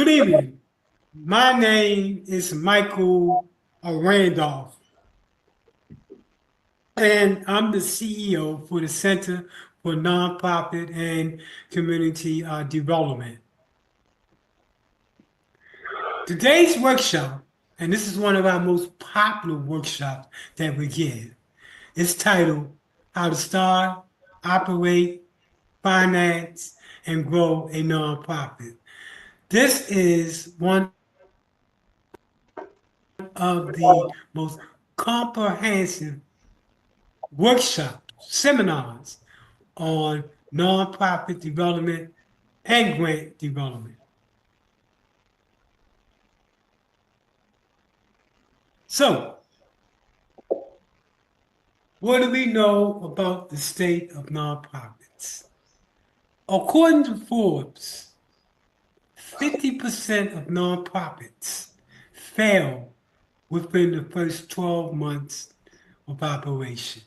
evening. My name is Michael Randolph, and I'm the CEO for the Center for Nonprofit and Community Development. Today's workshop, and this is one of our most popular workshops that we give, is titled How to Start, Operate, Finance, and Grow a Nonprofit. This is one of the most comprehensive workshops, seminars on nonprofit development and grant development. So, what do we know about the state of nonprofits? According to Forbes, 50% of nonprofits fail within the first 12 months of operation.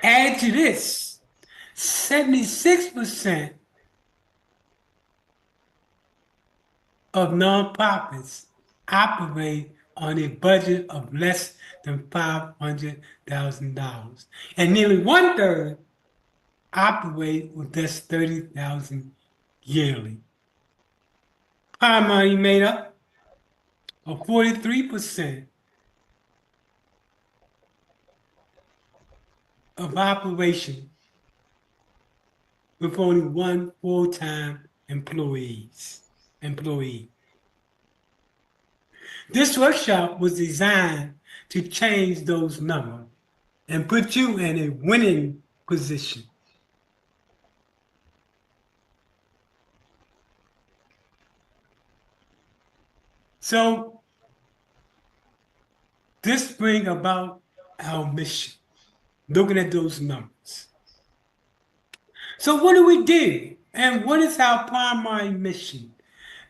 Add to this, 76% of nonprofits operate on a budget of less than $500,000, and nearly 1/3 operate with just $30,000 yearly. Primarily made up of 43% of operation with only one full-time employee. This workshop was designed to change those numbers and put you in a winning position. So this brings about our mission, looking at those numbers. So what do we do? And what is our primary mission?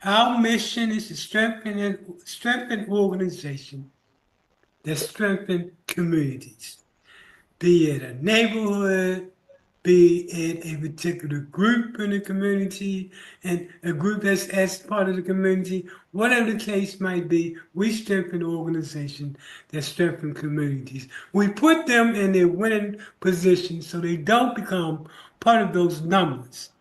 Our mission is to strengthen organizations that strengthen communities, be it a neighborhood, be it a particular group in the community, and a group that's as part of the community, whatever the case might be, we strengthen organizations that strengthen communities. We put them in a winning position so they don't become part of those numbers,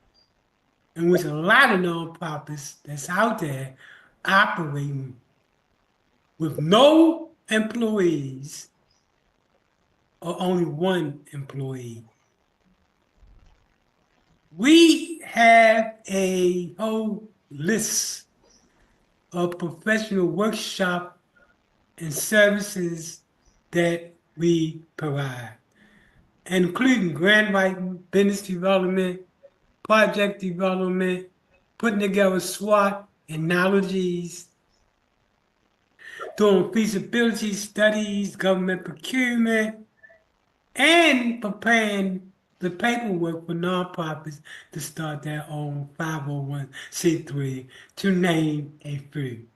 in which a lot of nonprofits that's out there operating with no employees or only one employee. We have a whole list of professional workshop and services that we provide, including grant writing, business development, project development, putting together SWOT analogies, doing feasibility studies, government procurement, and preparing the paperwork for nonprofits to start their own 501c3, to name a few.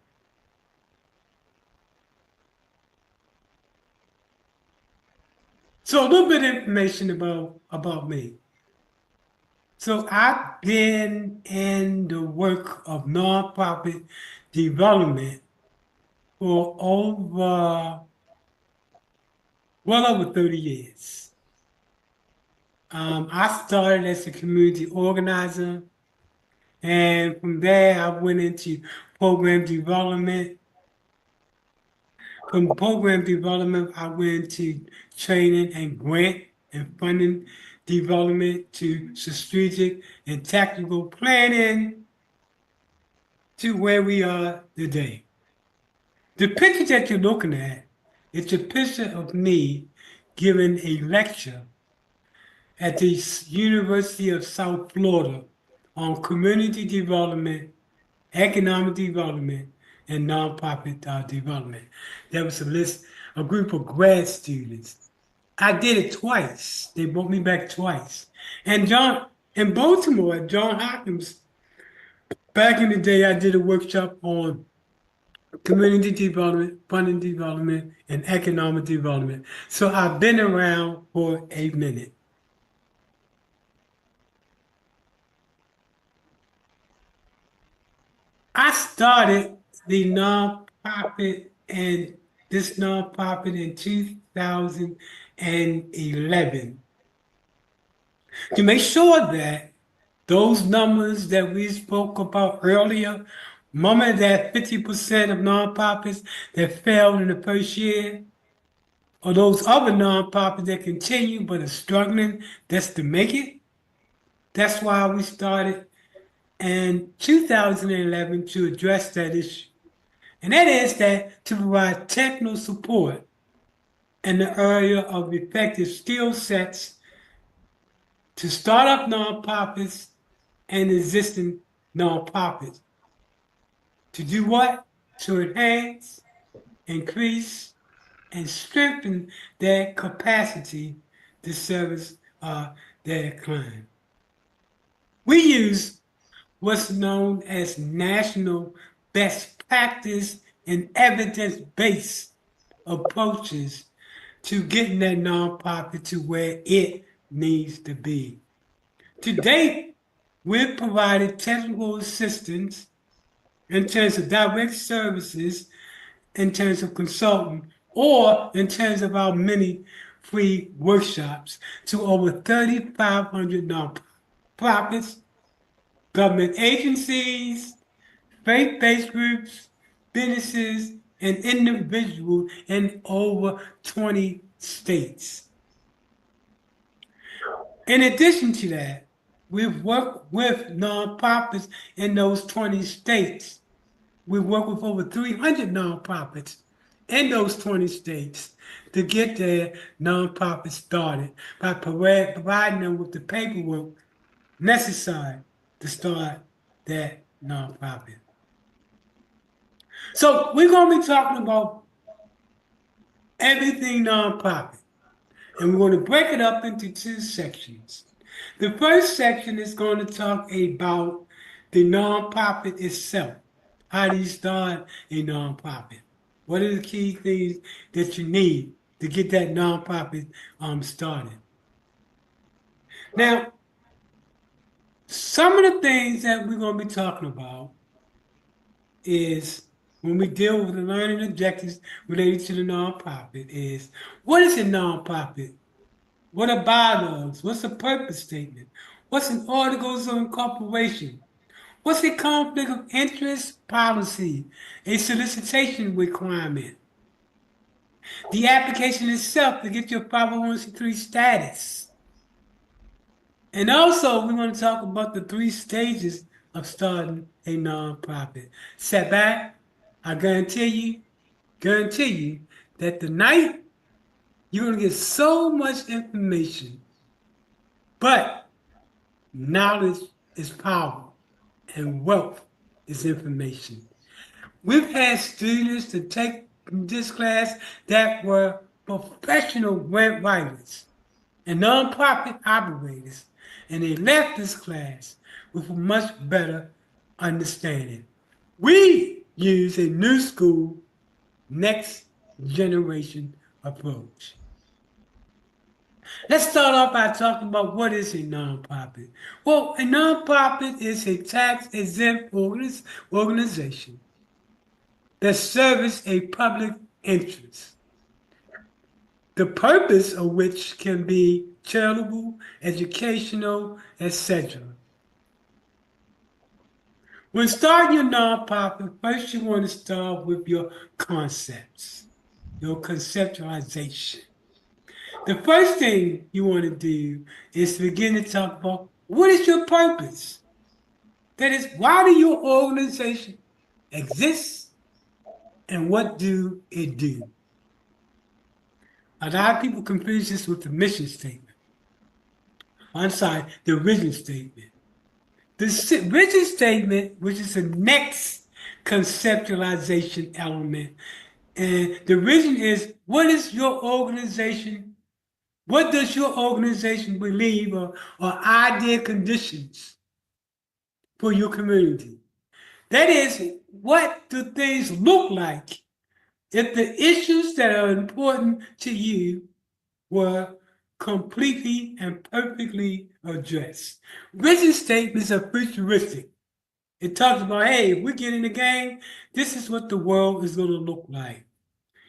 So a little bit of information about me. So I've been in the work of nonprofit development for well over 30 years. I started as a community organizer, and from there I went into program development. From program development, I went into training and grant and funding development, to strategic and tactical planning, to where we are today. The picture that you're looking at is a picture of me giving a lecture at the University of South Florida on community development, economic development, and nonprofit development. There was a group of grad students. I did it twice. They brought me back twice. And in Baltimore, at John Hopkins, back in the day, I did a workshop on community development, funding development, and economic development. So I've been around for a minute. I started the nonprofit and this nonprofit in 2011 to make sure that those numbers that we spoke about earlier, remember that 50% of nonprofits that failed in the first year, or those other nonprofits that continue but are struggling just to make it? That's why we started in 2011 to address that issue. And that is that to provide technical support in the area of effective skill sets to start up nonprofits and existing nonprofits. To do what? To enhance, increase, and strengthen their capacity to service their client. We use what's known as national best practice and evidence-based approaches to getting that nonprofit to where it needs to be. To date, we've provided technical assistance in terms of direct services, in terms of consulting, or in terms of our many free workshops to over 3,500 nonprofits, government agencies, faith-based groups, businesses, and individuals in over 20 states. In addition to that, we've worked with nonprofits in those 20 states. We've worked with over 300 nonprofits in those 20 states to get their nonprofits started by providing them with the paperwork necessary to start that nonprofit. So we're going to be talking about everything nonprofit. And we're going to break it up into two sections. The first section is going to talk about the nonprofit itself. How do you start a nonprofit? What are the key things that you need to get that nonprofit started? Now, some of the things that we're going to be talking about is when we deal with the learning objectives related to the nonprofit is, what is a nonprofit? What are bylaws? What's a purpose statement? What's an articles of incorporation? What's a conflict of interest policy? A solicitation requirement? The application itself to get your 501c3 status. And also, we're going to talk about the 3 stages of starting a nonprofit. Sit back. I guarantee you that tonight you're going to get so much information. But knowledge is power and wealth is information. We've had students to take this class that were professional grant writers and nonprofit operators, and they left this class with a much better understanding. We use a new school, next generation approach. Let's start off by talking about what is a nonprofit. Well, a nonprofit is a tax-exempt organization that serves a public interest, the purpose of which can be charitable, educational, etc. When starting your nonprofit, first you want to start with your concepts, your conceptualization. The first thing you want to do is to begin to talk about what is your purpose? That is, why do your organization exist and what do it do? A lot of people confuse this with the mission statement. I'm sorry, the vision statement. The vision statement, which is the next conceptualization element, and the vision is, what is your organization? What does your organization believe or ideal conditions for your community? That is, what do things look like if the issues that are important to you were completely and perfectly addressed? Vision statements are futuristic. It talks about, hey, if we get in the game, this is what the world is going to look like.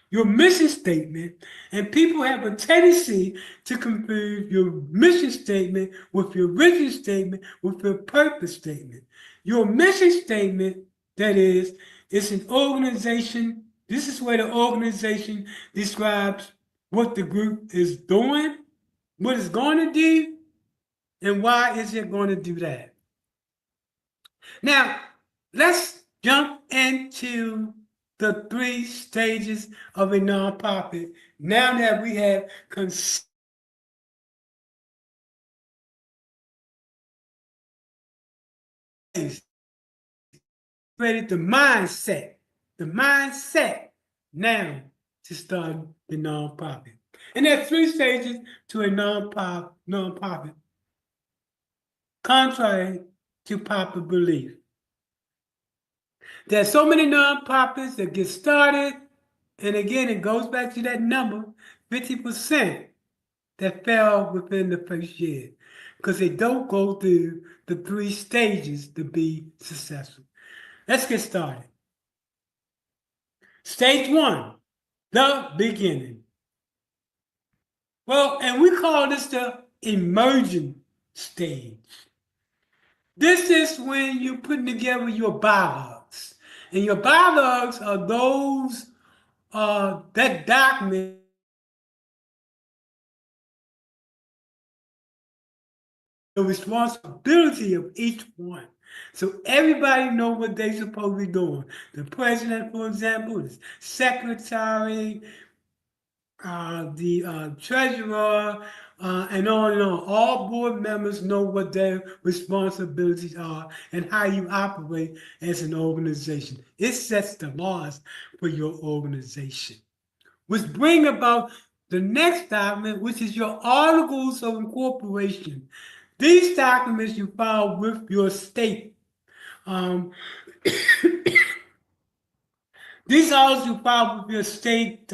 Your mission statement, and people have a tendency to confuse your mission statement with your vision statement with your purpose statement. Your mission statement, that is, it's an organization. This is where the organization describes what the group is doing, what it's going to do, and why is it going to do that. Now, let's jump into the three stages of a nonprofit. Now that we have created the mindset now to start the nonprofit. And there are three stages to a nonprofit, contrary to popular belief. There's so many nonprofits that get started, and again, it goes back to that number, 50% that fail within the first year because they don't go through the three stages to be successful. Let's get started. Stage one, the beginning. Well, and we call this the emerging stage. This is when you're putting together your bylaws. And your bylaws are those, that document the responsibility of each one. So everybody know what they're supposed to be doing. The president, for example, the secretary, the treasurer, and on and on. All board members know what their responsibilities are and how you operate as an organization. It sets the laws for your organization. Which bring about the next document, which is your articles of incorporation. These documents you file with your state. These articles you file with your state.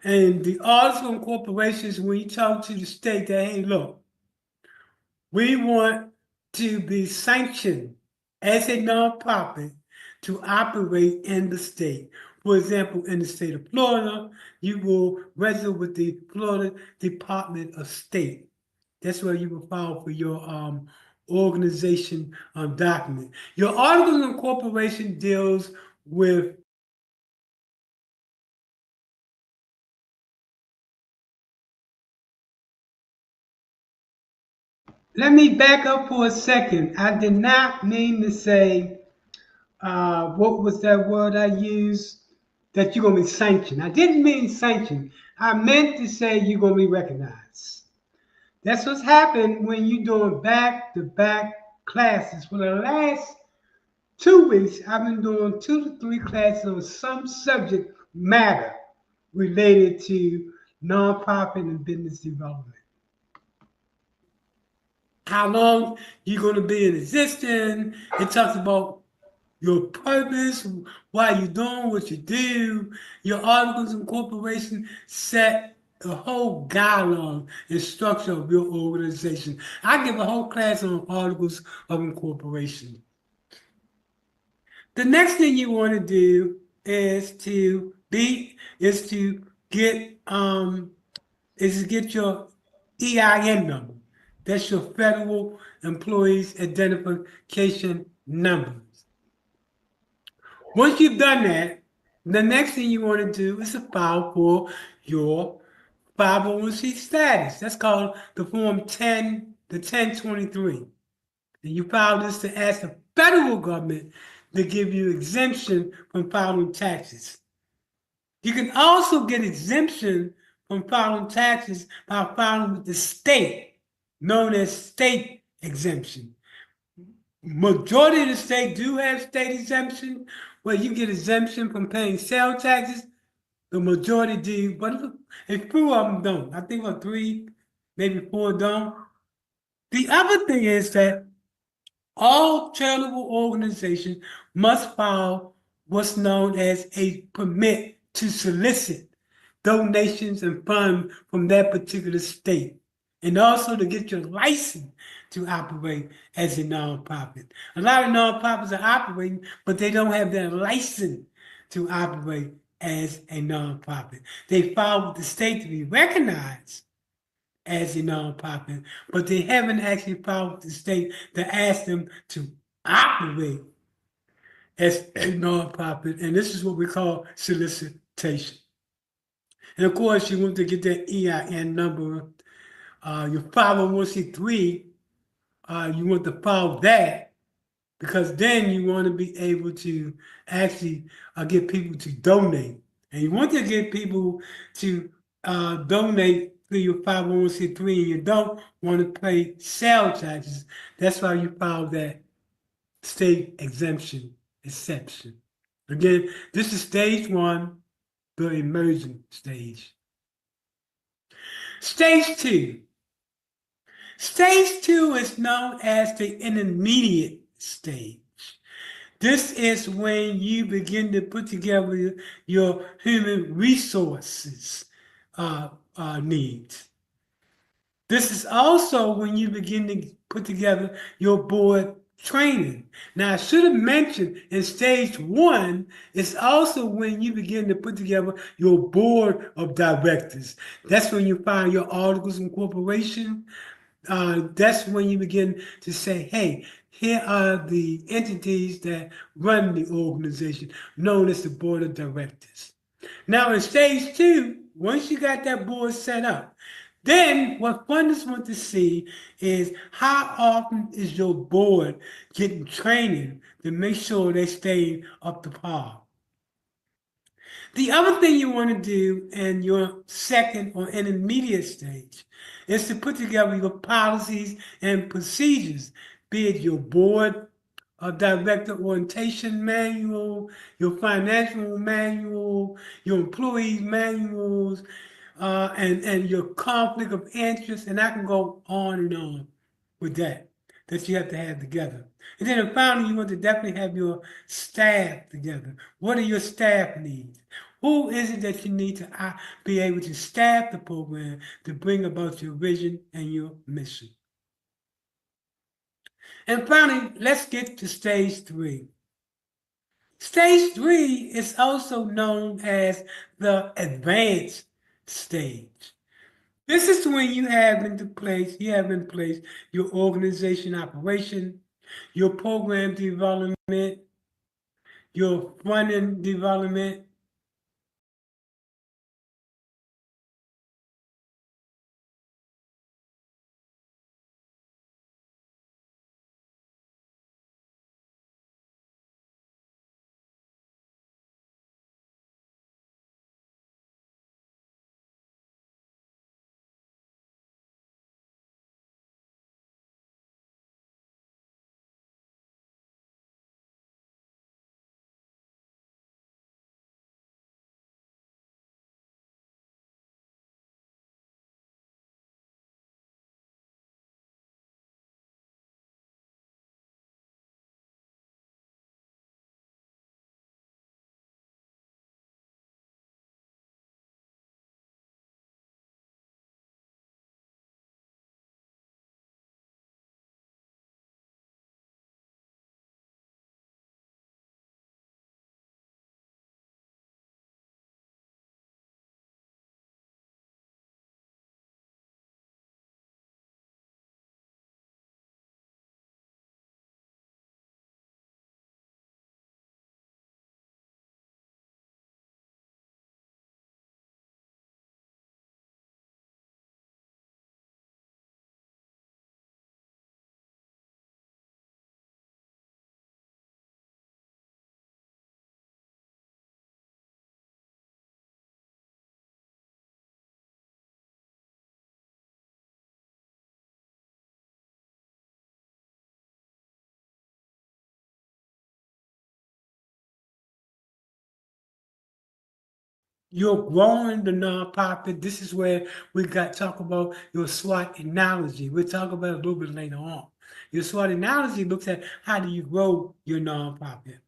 And the articles of incorporation is when you talk to the state that, hey, look, we want to be sanctioned as a nonprofit to operate in the state. For example, in the state of Florida, you will register with the Florida Department of State. That's where you will file for your organization document. Your article of incorporation deals with. Let me back up for a second. I did not mean to say, what was that word I used? That you're going to be sanctioned. I didn't mean sanctioned. I meant to say you're going to be recognized. That's what's happened when you're doing back-to-back classes. For the last 2 weeks, I've been doing 2 to 3 classes on some subject matter related to nonprofit and business development. How long you're going to be in existence. It talks about your purpose, why you're doing what you do. Your articles of incorporation set the whole dialogue and structure of your organization. I give a whole class on articles of incorporation. The next thing you want to do is to get your EIN number. That's your Federal Employees Identification Number. Once you've done that, the next thing you want to do is to file for your 501c status. That's called the Form 10, the 1023. And you file this to ask the federal government to give you exemption from filing taxes. You can also get exemption from filing taxes by filing with the state, known as state exemption. Majority of the state do have state exemption, where you get exemption from paying sales taxes. The majority do, but a few of them don't. I think about 3, maybe 4 don't. The other thing is that all charitable organizations must file what's known as a permit to solicit donations and funds from that particular state. and also to get your license to operate as a nonprofit. A lot of nonprofits are operating, but they don't have their license to operate as a nonprofit. They file with the state to be recognized as a nonprofit, but they haven't actually filed with the state to ask them to operate as a nonprofit, and this is what we call solicitation. And of course, you want to get that EIN number. Your 501c3, you want to file that because then you want to be able to actually get people to donate. And you want to get people to donate through your 501c3, and you don't want to pay sales taxes. That's why you file that state exemption exception. Again, this is stage one, the emerging stage. Stage two. Stage two is known as the intermediate stage. This is when you begin to put together your human resources needs. This is also when you begin to put together your board training. Now, I should have mentioned in stage one, it's also when you begin to put together your board of directors. That's when you find your articles of incorporation. That's when you begin to say, hey, here are the entities that run the organization, known as the board of directors. Now, in stage two, once you got that board set up, then what funders want to see is how often is your board getting training to make sure they stay up to par. The other thing you want to do in your second or intermediate stage is to put together your policies and procedures, be it your board of director orientation manual, your financial manual, your employee manuals, and your conflict of interest, and I can go on and on with that you have to have together. And then finally, you want to definitely have your staff together. What are your staff needs? Who is it that you need to be able to staff the program to bring about your vision and your mission? And finally, let's get to stage three. Stage three is also known as the advanced stage. This is when you have in place your organization operation, your program development, your front-end development. You're growing the nonprofit. This is where we got talk about your SWOT analogy. We'll talk about it a little bit later on. Your SWOT analogy looks at how do you grow your nonprofit.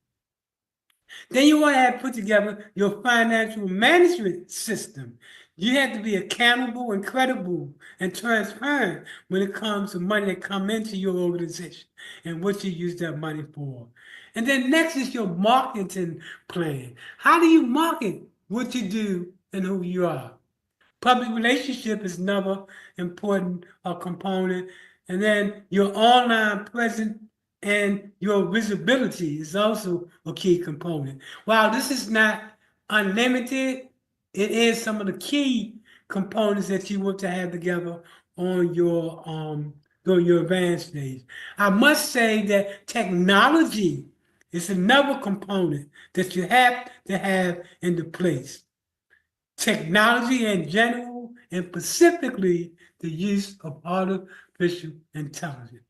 Then you want to have put together your financial management system. You have to be accountable and credible and transparent when it comes to money that come into your organization and what you use that money for. And then next is your marketing plan. How do you market what you do and who you are? Public relationship is another important component. And then your online presence and your visibility is also a key component. While this is not unlimited, it is some of the key components that you want to have together on your during your advanced stage. I must say that technology is another component that you have to have into place. Technology in general, and specifically the use of artificial intelligence.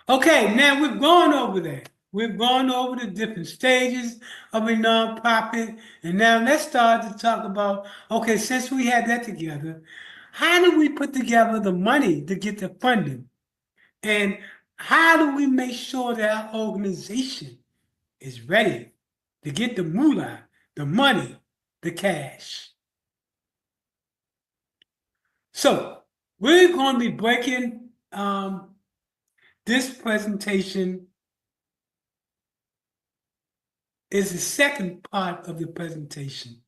Okay, now we've gone over that. We've gone over the different stages of a nonprofit, and now let's start to talk about, okay, since we had that together, how do we put together the money to get the funding? And how do we make sure that our organization is ready to get the moolah, the money, the cash? So we're going to be breaking this presentation is the second part of the presentation.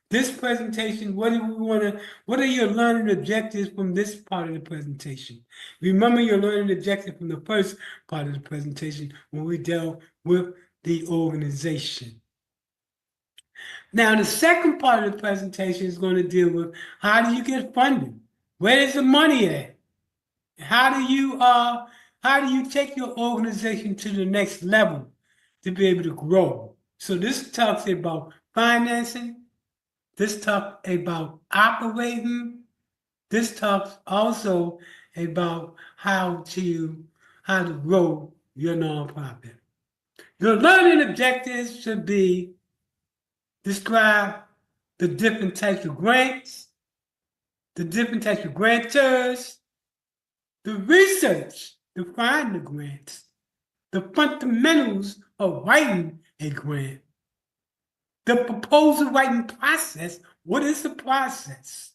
This presentation, what are your learning objectives from this part of the presentation? Remember your learning objective from the first part of the presentation when we dealt with the organization. Now, the second part of the presentation is going to deal with how do you get funding? Where is the money at? How do you take your organization to the next level to be able to grow? So this talks about financing. This talks about operating. This talks also about how to grow your nonprofit. Your learning objectives should be describe the different types of grants, the different types of grantors, the research to find the grants, the fundamentals of writing a grant, the proposal writing process. What is the process?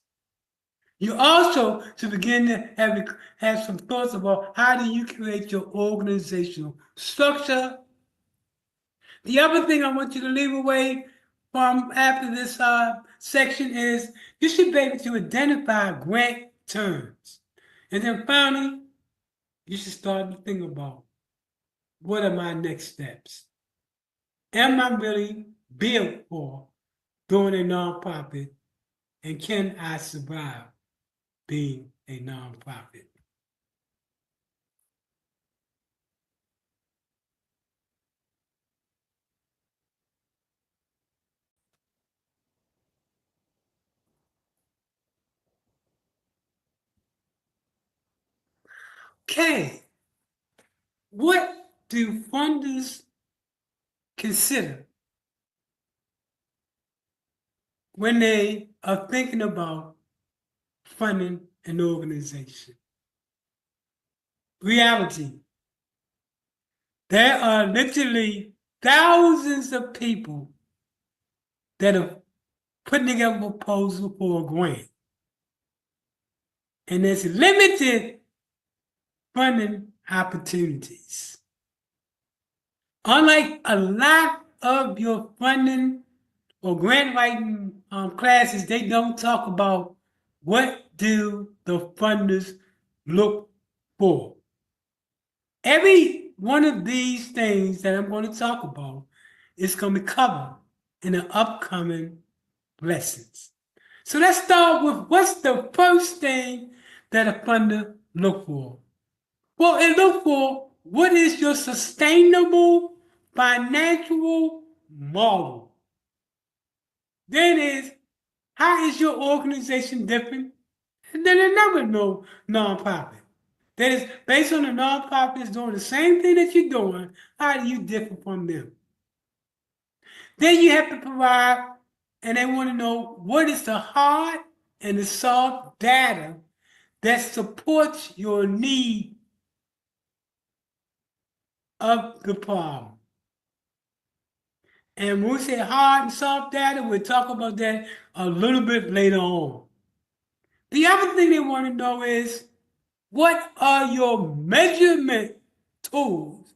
You also should begin to have some thoughts about how do you create your organizational structure. The other thing I want you to leave away from after this section is you should be able to identify grant terms. And then finally, you should start to think about what are my next steps? Am I really built for doing a nonprofit? And can I survive being a nonprofit? Okay, what do funders consider when they are thinking about funding an organization? Reality. There are literally thousands of people that are putting together a proposal for a grant. And there's limited funding opportunities. Unlike a lot of your funding or grant writing classes, they don't talk about what do the funders look for. Every one of these things that I'm going to talk about is going to be covered in the upcoming lessons. So let's start with what's the first thing that a funder look for? Well, it look for what is your sustainable financial model. Then is how is your organization different than another nonprofit? That is based on the nonprofits doing the same thing that you're doing. How do you differ from them? Then you have to provide, and they want to know what is the hard and the soft data that supports your need of the problem. And when we say hard and soft data, we'll talk about that a little bit later on. The other thing they want to know is, what are your measurement tools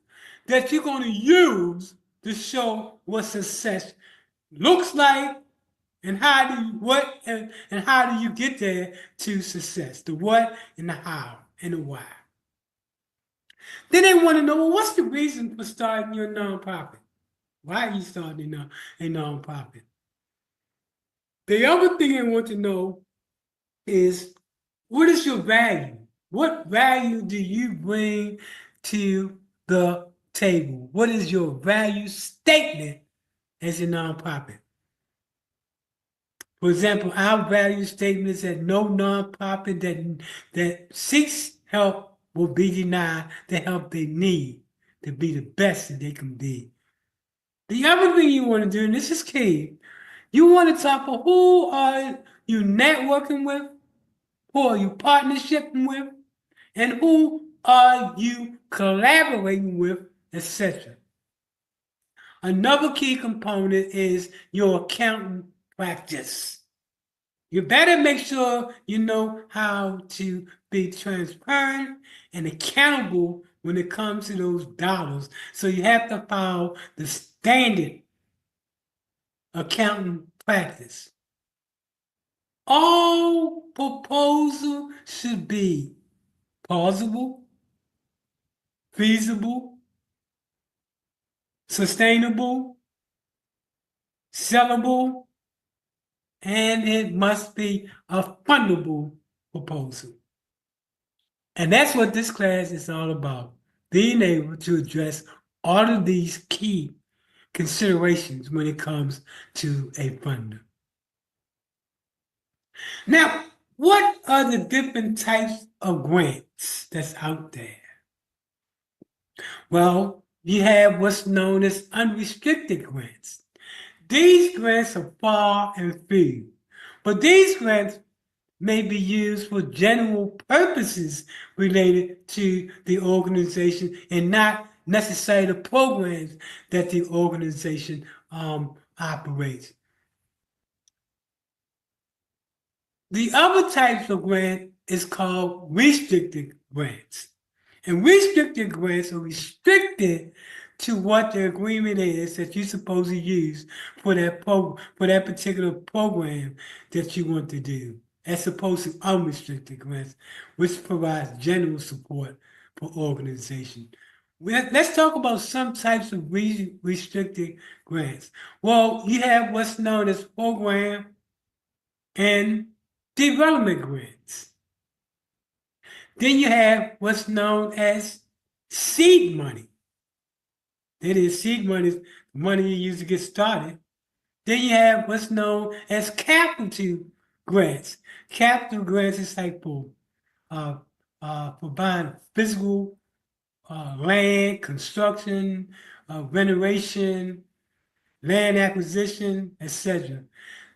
that you're going to use to show what success looks like, and how do you and how do you get there to success? The what and the how and the why. Then they want to know, well, what's the reason for starting your nonprofit? Why are you starting a nonprofit? The other thing they want to know is, what is your value? What value do you bring to the table? What is your value statement as a nonprofit? For example, our value statement is that no nonprofit that seeks help will be denied the help they need to be the best that they can be. The other thing you want to do, and this is key, you want to talk about who are you networking with, who are you partnershiping with, and who are you collaborating with, etc. Another key component is your accounting practice. You better make sure you know how to be transparent and accountable when it comes to those dollars. So you have to follow the standard accounting practice. All proposal should be plausible, feasible, sustainable, sellable, and it must be a fundable proposal. And that's what this class is all about, being able to address all of these key considerations when it comes to a funder. Now, what are the different types of grants that's out there? Well, you have what's known as unrestricted grants. These grants are far and few, but these grants may be used for general purposes related to the organization and not necessarily the programs that the organization operates. The other types of grant is called restricted grants. And restricted grants are restricted to what the agreement is that you're supposed to use for that particular program that you want to do, as opposed to unrestricted grants, which provides general support for organization. Let's talk about some types of restricted grants. Well, you have what's known as program and development grants. Then you have what's known as seed money. That is, seed money is money you use to get started. Then you have what's known as capital grants. Capital grants is like for buying physical land, construction, renovation, land acquisition, etc.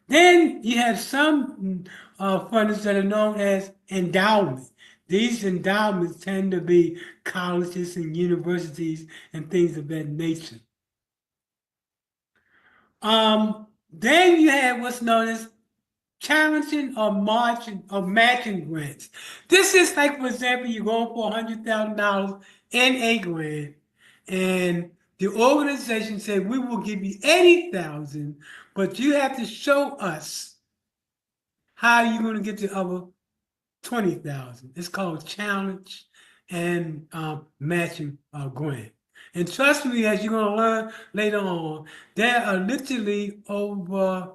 Then you have some funders that are known as endowments. These endowments tend to be colleges and universities and things of that nature. Then you have what's known as challenging or matching grants. This is like, for example, you're going for $100,000 in a grant, and the organization said, we will give you 80,000, but you have to show us how you're going to get the other 20,000. It's called challenge and matching grant. And trust me, as you're going to learn later on, there are literally over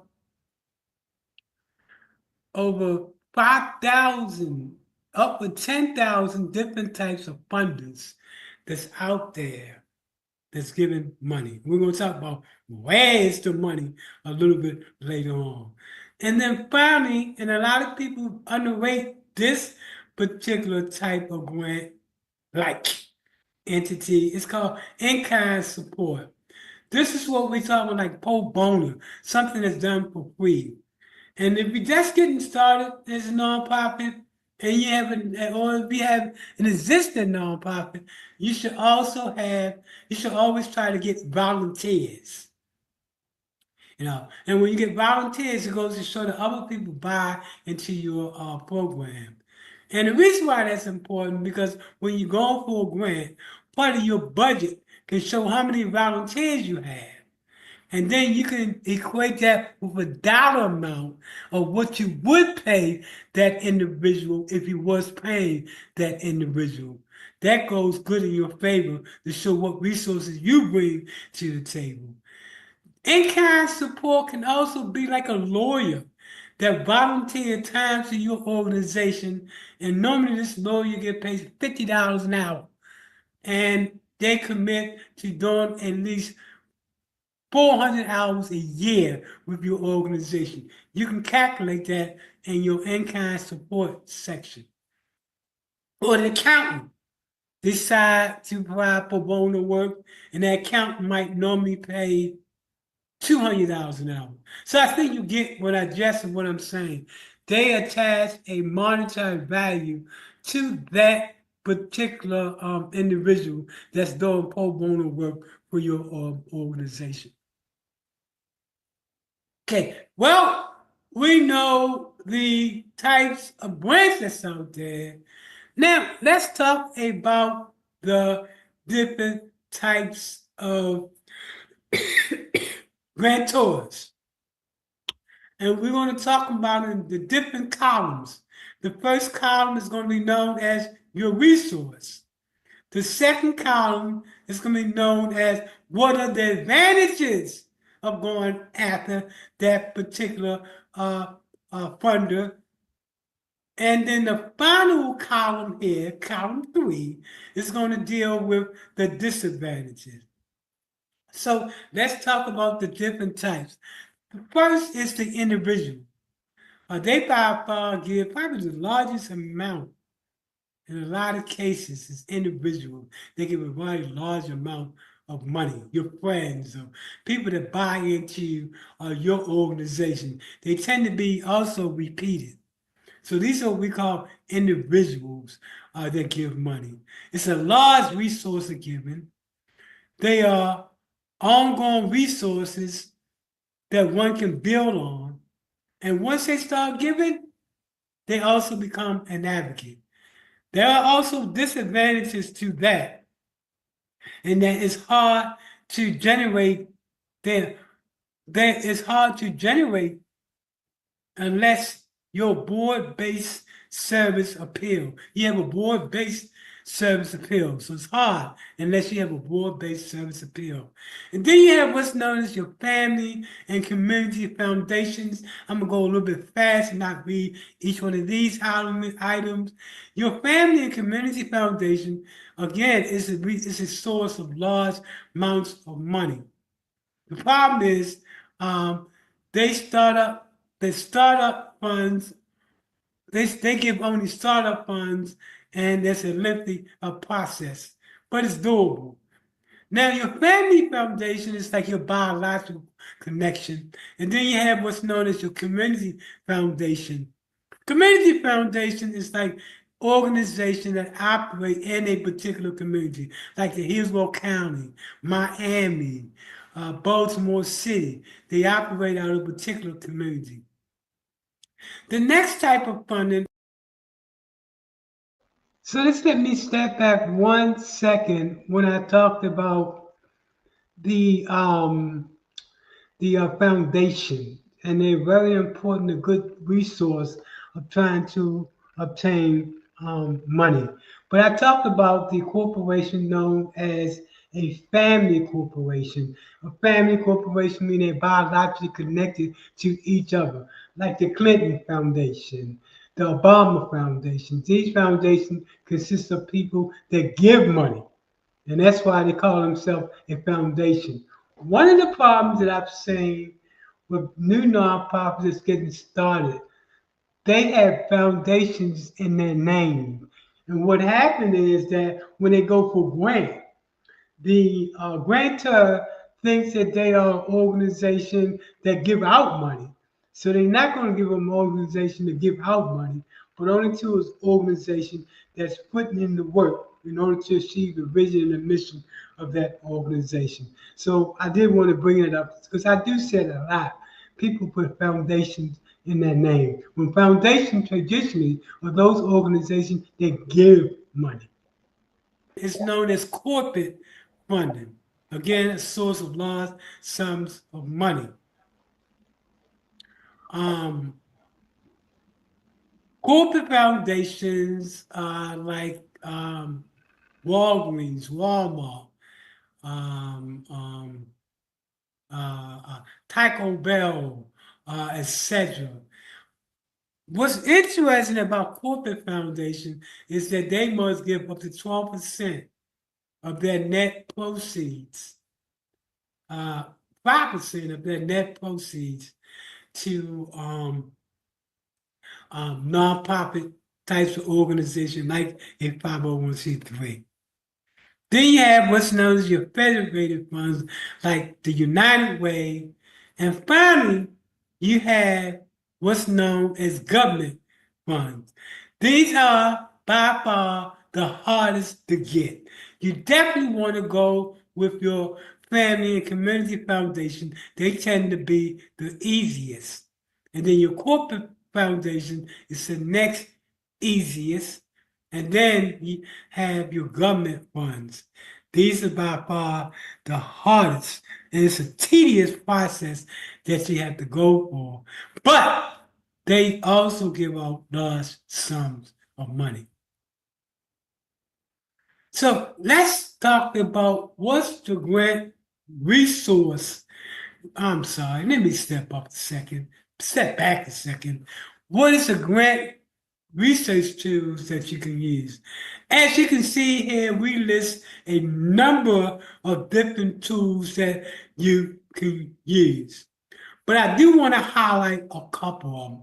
5,000, up to 10,000 different types of funders that's out there that's giving money. We're going to talk about where's the money a little bit later on. And then finally, and a lot of people underrate this particular type of grant like entity, it's called in-kind support. This is what we're talking like pro bono, something that's done for free. And if you're just getting started as a nonprofit, and you have or if you have an existing nonprofit, you should always try to get volunteers. And when you get volunteers, it goes to show that other people buy into your program. And the reason why that's important because when you go for a grant, part of your budget can show how many volunteers you have. And then you can equate that with a dollar amount of what you would pay that individual if you was paying that individual. That goes good in your favor to show what resources you bring to the table. In-kind support can also be like a lawyer that volunteer time to your organization, and normally this lawyer get paid $50 an hour, and they commit to doing at least 400 hours a year with your organization. You can calculate that in your in-kind support section. Or the accountant decide to provide pro bono work, and that accountant might normally pay $200 an hour. So I think you get what I just what I'm saying. They attach a monetary value to that particular individual that's doing pro bono work for your organization. Okay, well, we know the types of grants that's out there. Now, let's talk about the different types of grantors. And we're going to talk about in the different columns. The first column is going to be known as your resource. The second column is going to be known as what are the advantages of going after that particular funder. And then the final column here, column 3, is going to deal with the disadvantages. So let's talk about the different types. The first is the individual. They by far give probably the largest amount in a lot of cases is individual. They give a very large amount of money, your friends, or people that buy into your organization. They tend to be also repeated. So these are what we call individuals that give money. It's a large resource of giving. They are ongoing resources that one can build on. And once they start giving, they also become an advocate. There are also disadvantages to that, and that it's hard to generate that it's hard to generate unless your board-based service appeal. You have a board-based service appeal, so it's hard unless you have a board-based service appeal. And then you have what's known as your family and community foundations. I'm gonna go a little bit fast and not read each one of these items. Your family and community foundation, again, is a source of large amounts of money. The problem is they start up the startup funds. They give only startup funds, and there's a lengthy process, but it's doable. Now, your family foundation is like your biological connection, and then you have what's known as your community foundation. Community foundation is like organization that operate in a particular community, like the Hillsborough County, Miami, Baltimore City. They operate out of a particular community. The next type of funding. So let's let me step back 1 second when I talked about the foundation, and they're very important, a good resource of trying to obtain money. But I talked about the corporation known as a family corporation. A family corporation meaning they're biologically connected to each other, like the Clinton Foundation, the Obama Foundation. These foundations consist of people that give money, and that's why they call themselves a foundation. One of the problems that I've seen with new nonprofits that's getting started, they have foundations in their name. And what happened is that when they go for grant, the grantor thinks that they are an organization that give out money. So they're not going to give them an organization to give out money. but only to an organization that's putting in the work in order to achieve the vision and the mission of that organization. So I did want to bring it up because I do say it a lot. People put foundations in their name. When foundations traditionally are those organizations that give money. It's known as corporate funding. Again, a source of large sums of money. Um, Corporate foundations like Walgreens, Walmart, um, um, Taco Bell, etc. What's interesting about corporate foundation is that they must give up to 12% of their net proceeds, 5% of their net proceeds to nonprofit types of organization like a 501c3. Then you have what's known as your federated funds, like the United Way. And finally, you have what's known as government funds. These are by far the hardest to get. You definitely want to go with your family and community foundation. They tend to be the easiest. And then your corporate foundation is the next easiest. And then you have your government funds. These are by far the hardest, and it's a tedious process that you have to go for. But they also give out large sums of money. So let's talk about what's the grant resource. I'm sorry, let me step back a second. What is a grant research tools that you can use? As you can see here, we list a number of different tools that you can use. But I do want to highlight a couple of them.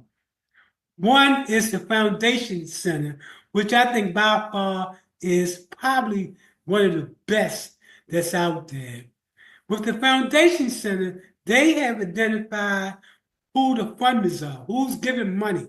One is the Foundation Center, which I think by far is probably one of the best that's out there. With the Foundation Center, they have identified who the funders are, who's giving money,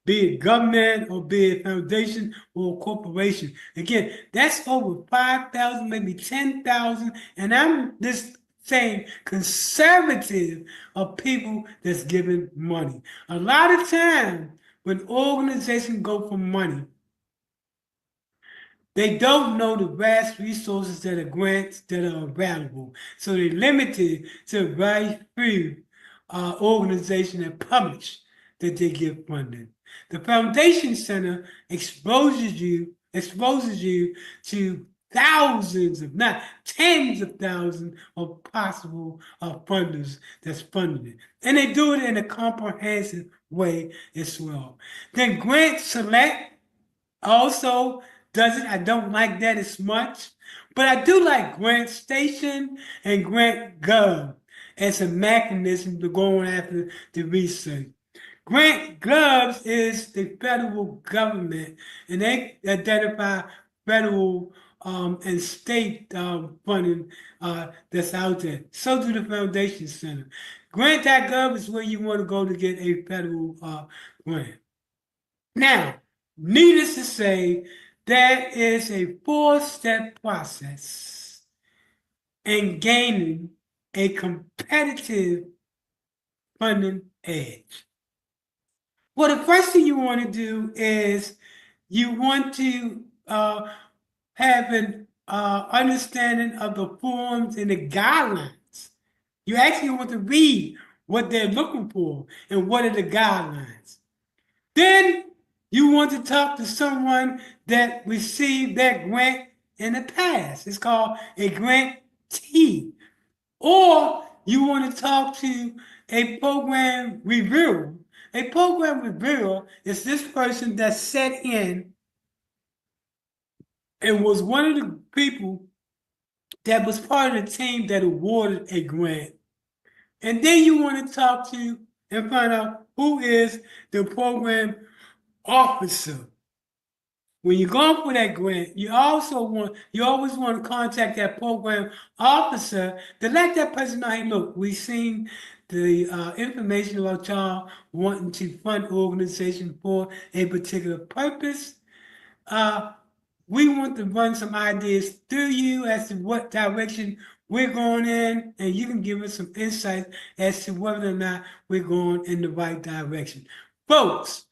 be it government or be it foundation or corporation. Again, that's over 5,000, maybe 10,000, and I'm just saying conservative of people that's giving money. A lot of time when organizations go for money, they don't know the vast resources that are grants that are available. So they're limited to very few organizations that publish that they give funding. The Foundation Center exposes you to thousands, if not tens of thousands of possible funders that's funding it. And they do it in a comprehensive way as well. Then Grant Select also does it. I don't like that as much, but I do like Grant Station and Grant Gov as a mechanism to go on after the research. Grant Gloves is the federal government, and they identify federal and state funding that's out there. So do the Foundation Center. Grant.gov is where you want to go to get a federal grant. Now, needless to say, that is a four-step process in gaining a competitive funding edge. Well, the first thing you want to do is you want to have an understanding of the forms and the guidelines. You actually want to read what they're looking for and what are the guidelines. Then you want to talk to someone that received that grant in the past. It's called a grantee. Or you want to talk to a program reviewer. A program reviewer is this person that sat in and was one of the people that was part of the team that awarded a grant. And then you want to talk to and find out who is the program officer. When you're going for that grant, you always want to contact that program officer to let that person know, hey, look, we've seen the information about y'all wanting to fund organization for a particular purpose. Uh, we want to run some ideas through you as to what direction we're going in, and you can give us some insight as to whether or not we're going in the right direction. Folks,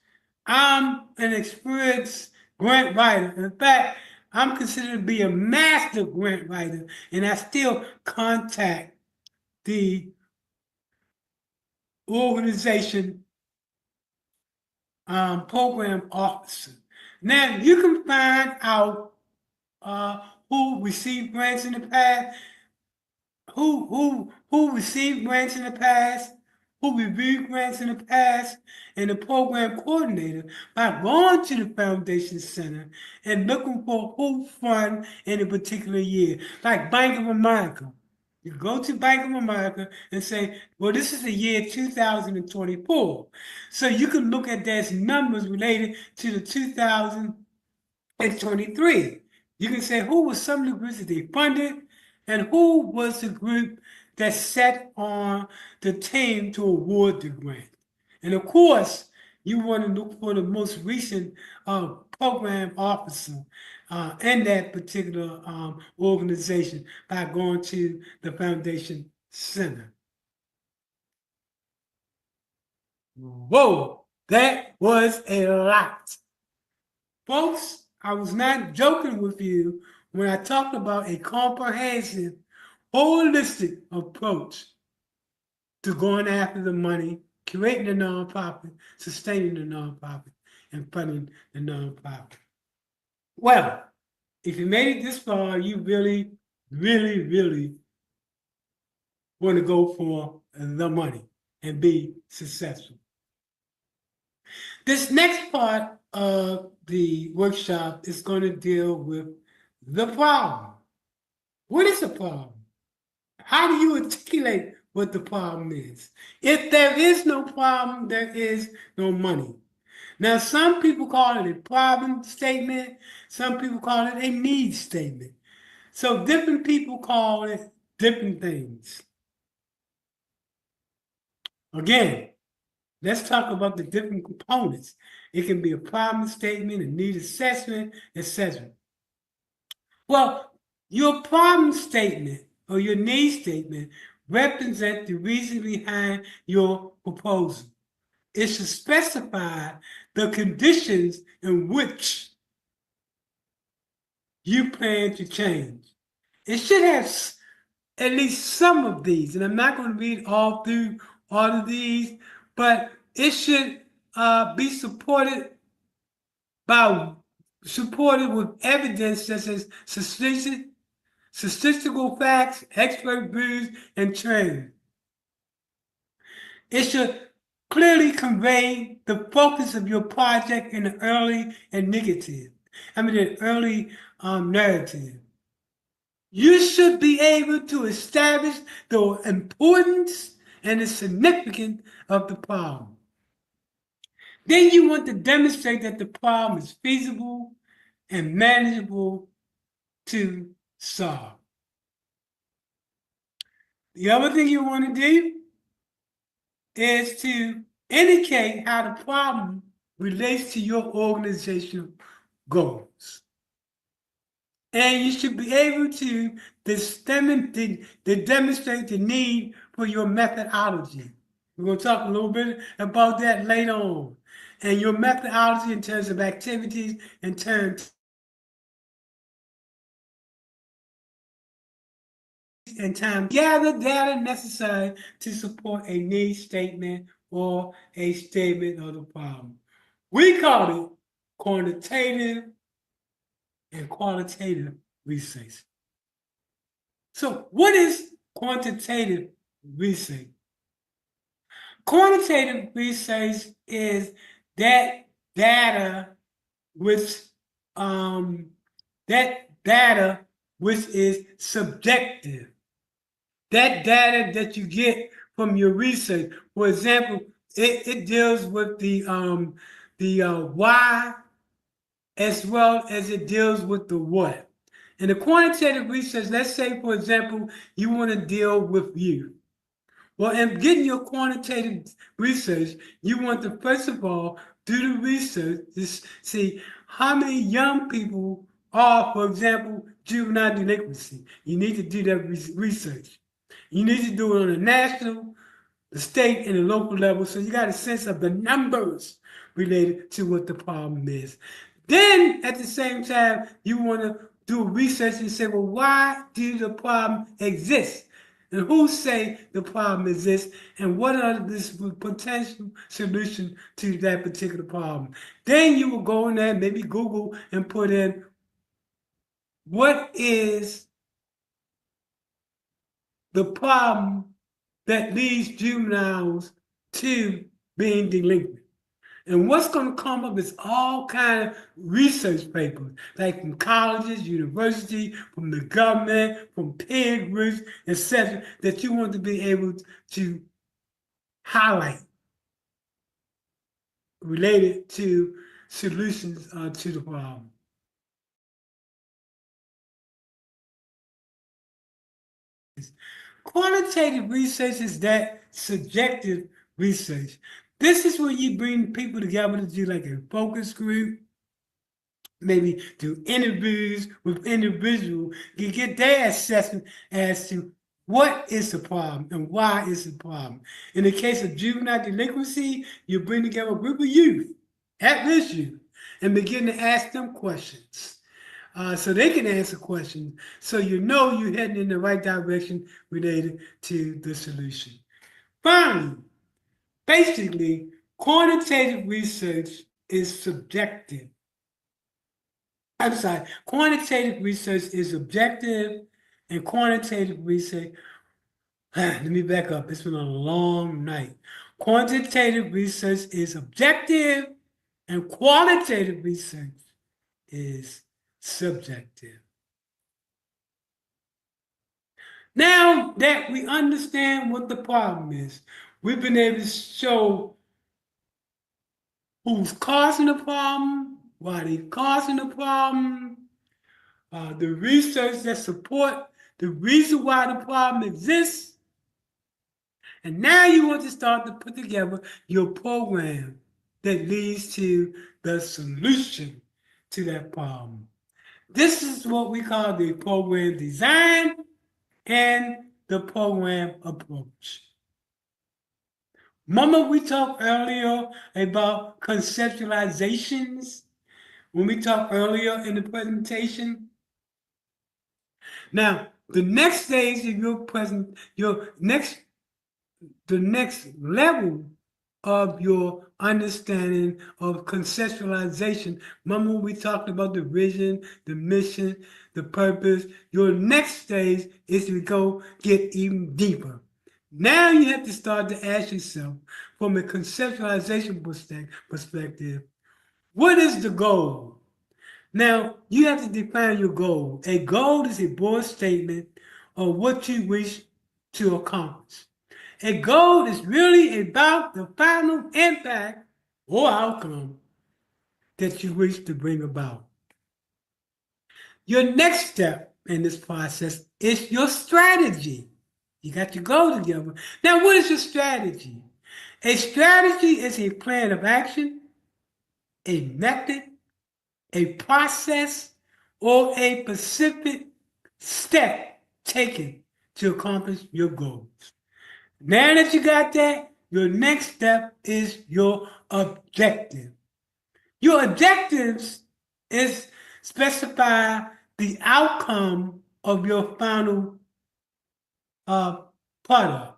I'm an experienced grant writer. In fact, I'm considered to be a master grant writer, and I still contact the organization program officer. Now, you can find out who received grants in the past, who received grants in the past, who reviewed grants in the past, and the program coordinator by going to the Foundation Center and looking for who fund in a particular year, like Bank of America. You go to Bank of America and say, well, this is the year 2024. So you can look at those numbers related to the 2023. You can say who was some of the groups that they funded and who was the group that sat on the team to award the grant. And of course, you want to look for the most recent program officer in that particular organization by going to the Foundation Center. Whoa, that was a lot. Folks, I was not joking with you when I talked about a comprehensive, holistic approach to going after the money, creating the nonprofit, sustaining the nonprofit, and funding the nonprofit. Well, if you made it this far, you really, really, really want to go for the money and be successful. This next part of the workshop is going to deal with the problem. What is the problem? How do you articulate what the problem is? If there is no problem, there is no money. Now, some people call it a problem statement. Some people call it a need statement. So different people call it different things. Again, let's talk about the different components. It can be a problem statement, a need assessment, etc. Well, your problem statement or your need statement represents the reason behind your proposal. It should specify the conditions in which you plan to change. It should have at least some of these, and I'm not going to read all through all of these, but it should be supported with evidence such as statistical facts, expert views, and training. It should clearly convey the focus of your project in the early narrative. You should be able to establish the importance and the significance of the problem. Then you want to demonstrate that the problem is feasible and manageable to solve. The other thing you want to do is to indicate how the problem relates to your organizational goals. And you should be able to demonstrate the need for your methodology. We're going to talk a little bit about that later on. And your methodology in terms of activities, in terms and time, gather data necessary to support a need statement or a statement of the problem. We call it quantitative and qualitative research. So what is quantitative research? Quantitative research is that data which is subjective. That data that you get from your research. For example, it deals with the why as well as it deals with the what. In the quantitative research, let's say, for example, you want to deal with youth. Well, in getting your quantitative research, you want to first of all do the research to see how many young people are, for example, juvenile delinquency. You need to do that research. You need to do it on a national, the state, and the local level, so you got a sense of the numbers related to what the problem is. Then, at the same time, you want to do research and say, well, why do the problem exist? And who say the problem exists? And what are the potential solutions to that particular problem? Then you will go in there, maybe Google, and put in what is the problem that leads juveniles to being delinquent. And what's going to come up is all kind of research papers, like from colleges, universities, from the government, from peer groups, etc., that you want to be able to highlight related to solutions to the problem. Qualitative research is that subjective research. This is where you bring people together to do like a focus group, maybe do interviews with individuals, you get their assessment as to what is the problem and why is the problem. In the case of juvenile delinquency, you bring together a group of youth, at-risk youth, and begin to ask them questions. So they can answer questions, so you know you're heading in the right direction related to the solution. Finally, basically, quantitative research is subjective. I'm sorry, quantitative research is objective, and quantitative research, let me back up, it's been a long night. Quantitative research is objective, and qualitative research is subjective. Now that we understand what the problem is, we've been able to show who's causing the problem, why they're causing the problem, the research that support the reason why the problem exists. And now you want to start to put together your program that leads to the solution to that problem. This is what we call the program design and the program approach. Remember we talked earlier about conceptualizations when we talked earlier in the presentation? Now, the next stage of the next level of your understanding of conceptualization. Remember when we talked about the vision, the mission, the purpose? Your next stage is to go get even deeper. Now you have to start to ask yourself, from a conceptualization perspective, what is the goal? Now, you have to define your goal. A goal is a broad statement of what you wish to accomplish. A goal is really about the final impact or outcome that you wish to bring about. Your next step in this process is your strategy. You got your goal together. Now, what is your strategy? A strategy is a plan of action, a method, a process, or a specific step taken to accomplish your goals. Now that you got that, your next step is your objective. Your objectives is specify the outcome of your final product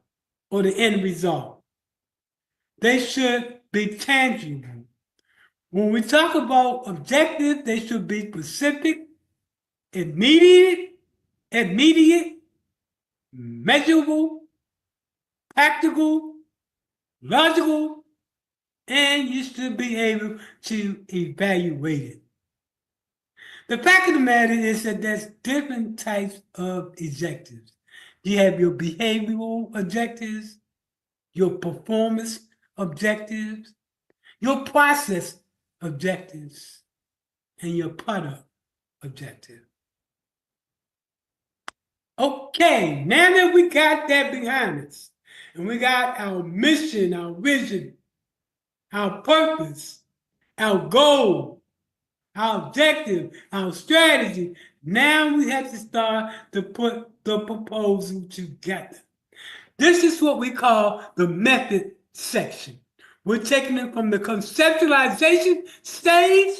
or the end result. They should be tangible. When we talk about objectives, they should be specific, immediate, measurable, practical, logical, and you should be able to evaluate it. The fact of the matter is that there's different types of objectives. You have your behavioral objectives, your performance objectives, your process objectives, and your product objective. Okay, now that we got that behind us, And we got our mission, our vision, our purpose, our goal, our objective, our strategy. Now we have to start to put the proposal together. This is what we call the method section. We're taking it from the conceptualization stage,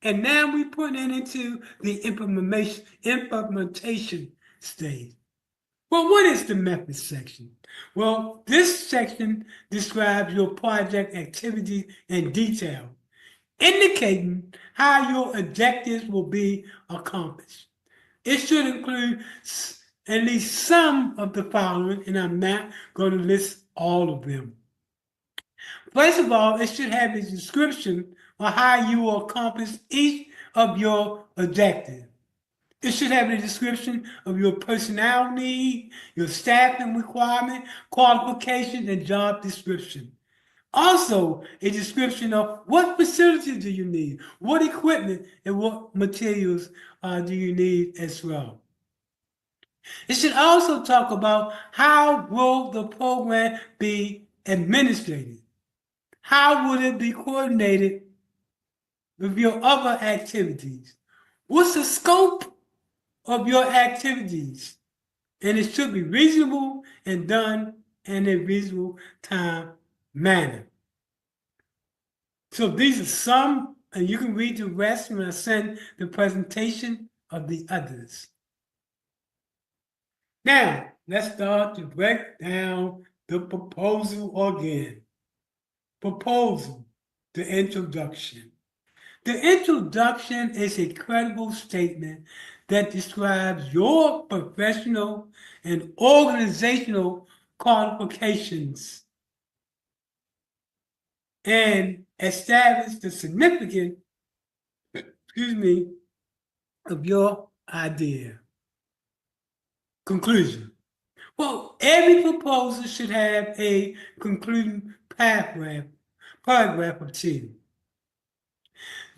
and now we're putting it into the implementation stage. Well, what is the method section? Well, this section describes your project activities in detail, indicating how your objectives will be accomplished. It should include at least some of the following, and I'm not going to list all of them. First of all, it should have a description of how you will accomplish each of your objectives. It should have a description of your personnel need, your staffing requirement, qualifications, and job description. Also, a description of what facilities do you need, what equipment, and what materials do you need as well. It should also talk about how will the program be administrated. How will it be coordinated with your other activities? What's the scope of your activities? And it should be reasonable and done in a reasonable time manner. So these are some, and you can read the rest when I send the presentation of the others. Now, let's start to break down the proposal again. Proposal, the introduction. The introduction is a credible statement that describes your professional and organizational qualifications and establish the significance, of your idea. Conclusion. Well, every proposal should have a concluding paragraph or two.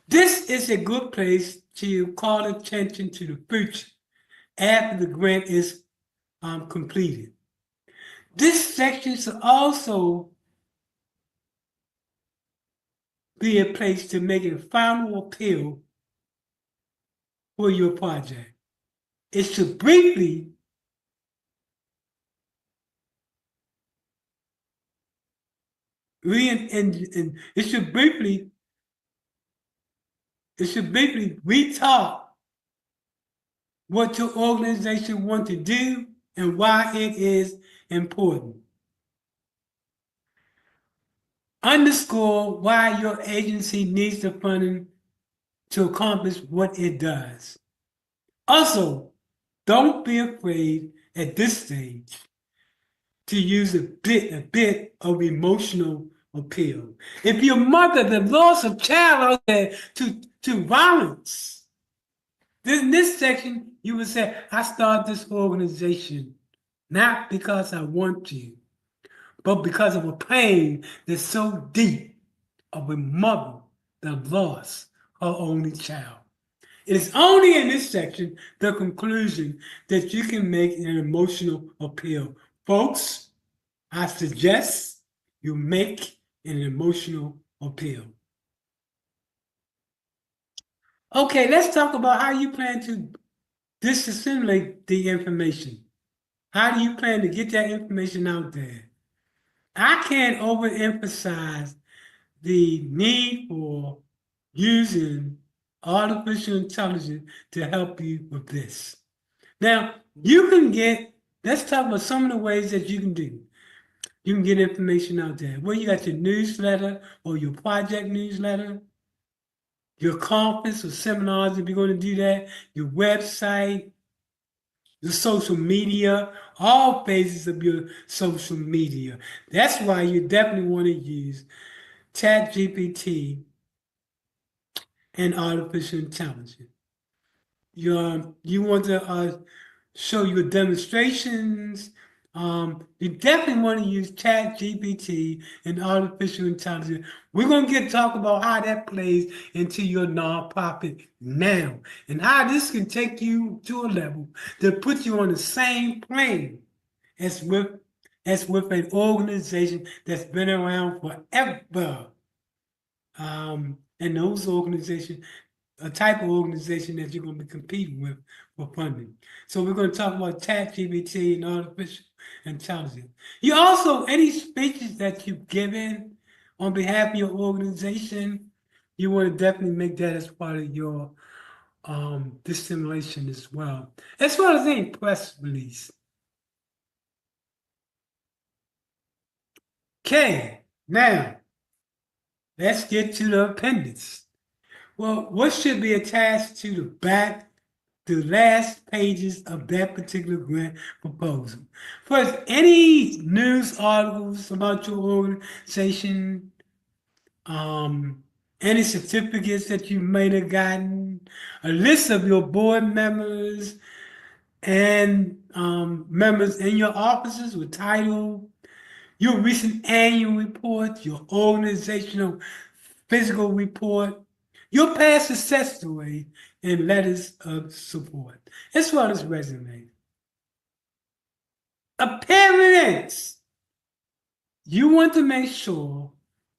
This is a good place to call attention to the future after the grant is completed. This section should also be a place to make a final appeal for your project. It should briefly it should briefly retard what your organization wants to do and why it is important. Underscore why your agency needs the funding to accomplish what it does. Also, don't be afraid at this stage to use a bit of emotional appeal. If your mother that lost a child out there to violence, in this section, you would say, I started this organization not because I want to, but because of a pain that's so deep of a mother that lost her only child. It is only in this section, the conclusion, that you can make an emotional appeal. Folks, I suggest you make an emotional appeal. Okay, let's talk about how you plan to disseminate the information. How do you plan to get that information out there? I can't overemphasize the need for using artificial intelligence to help you with this. Now, you can let's talk about some of the ways that you can do. You can get information out there. Well, you got your newsletter or your project newsletter, your conference or seminars if you're going to do that, your website, your social media, all phases of your social media. That's why you definitely want to use ChatGPT and artificial intelligence. You want to show your demonstrations. You definitely want to use ChatGPT and artificial intelligence. We're going to talk about how that plays into your nonprofit now and how this can take you to a level that puts you on the same plane as with as with an organization that's been around forever. And those organizations, a type of organization that you're going to be competing with for funding. So we're going to talk about ChatGPT and artificial intelligence. You also, any speeches that you've given on behalf of your organization, you want to definitely make that as part of your dissemination as well as any press release. Okay, now let's get to the appendix. Well, what should be attached to the last pages of that particular grant proposal? First, any news articles about your organization, any certificates that you may have gotten, a list of your board members and members in your offices with title, your recent annual report, your organizational physical report, your past success story, and letters of support, as well as resumes. Appearance. You want to make sure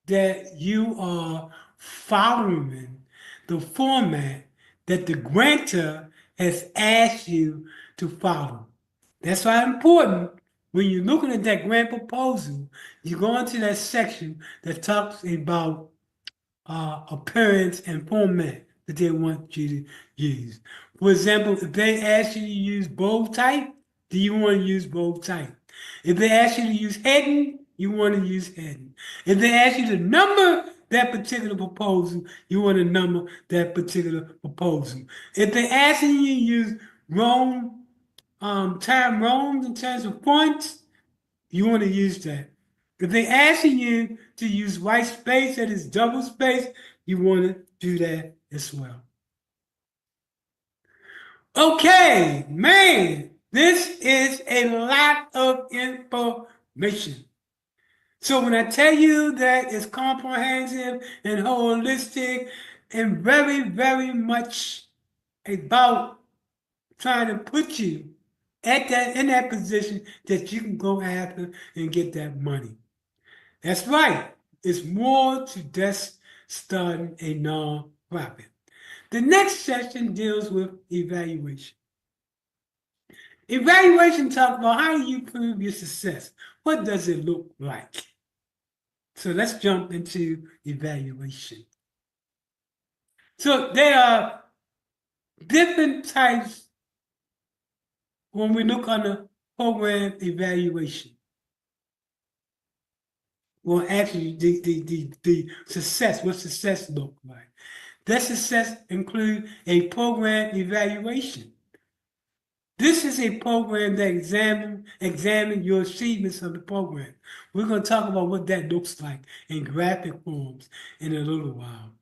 that you are following the format that the grantor has asked you to follow. That's why it's important when you're looking at that grant proposal, you go into that section that talks about appearance and format that they want you to use. For example, if they ask you to use bold type, do you want to use bold type? If they ask you to use heading, you want to use heading. If they ask you to number that particular proposal, you want to number that particular proposal. If they're asking you to use Rome, time Rome's in terms of fonts, you want to use that. If they're asking you to use white space that is double space, you want to do that as well. Okay, man, this is a lot of information. So when I tell you that it's comprehensive and holistic and very, very much about trying to put you in that position that you can go after and get that money. That's right. It's more to just starting a nonprofit. The next section deals with evaluation. Evaluation talks about how do you prove your success? What does it look like? So let's jump into evaluation. So there are different types when we look on the program evaluation. Well, actually, the success, what success look like. That success include a program evaluation. This is a program that examine your achievements of the program. We're going to talk about what that looks like in graphic forms in a little while.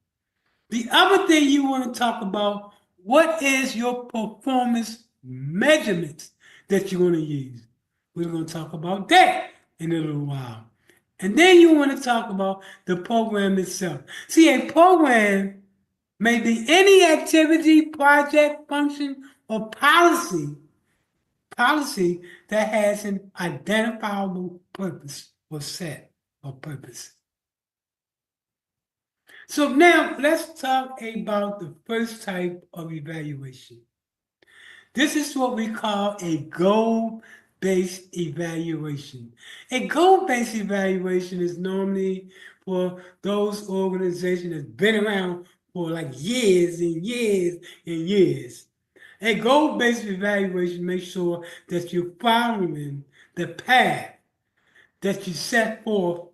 The other thing you want to talk about, what is your performance measurements that you're going to use? We're going to talk about that in a little while. And then you want to talk about the program itself. See, a program may be any activity, project, function, or policy that has an identifiable purpose or set of purpose. So now let's talk about the first type of evaluation. This is what we call a goal-based evaluation. A goal-based evaluation is normally for those organizations that's been around for like years and years and years. A goal-based evaluation makes sure that you're following the path that you set forth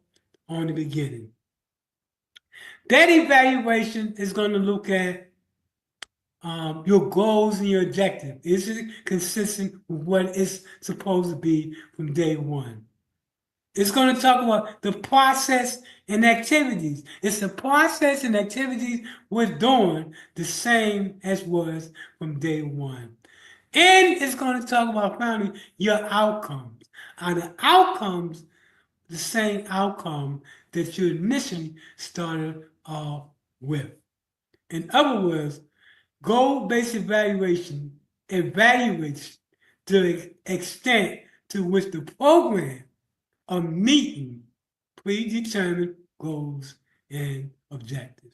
on the beginning. That evaluation is going to look at your goals and your objective. Is it consistent with what it's supposed to be from day one? It's going to talk about the process and activities. It's the process and activities we're doing the same as was from day one. And it's going to talk about finally your outcomes. Are the outcomes the same outcome that you initially started off with? In other words, goal-based evaluation evaluates the extent to which the program of meeting predetermined goals and objectives.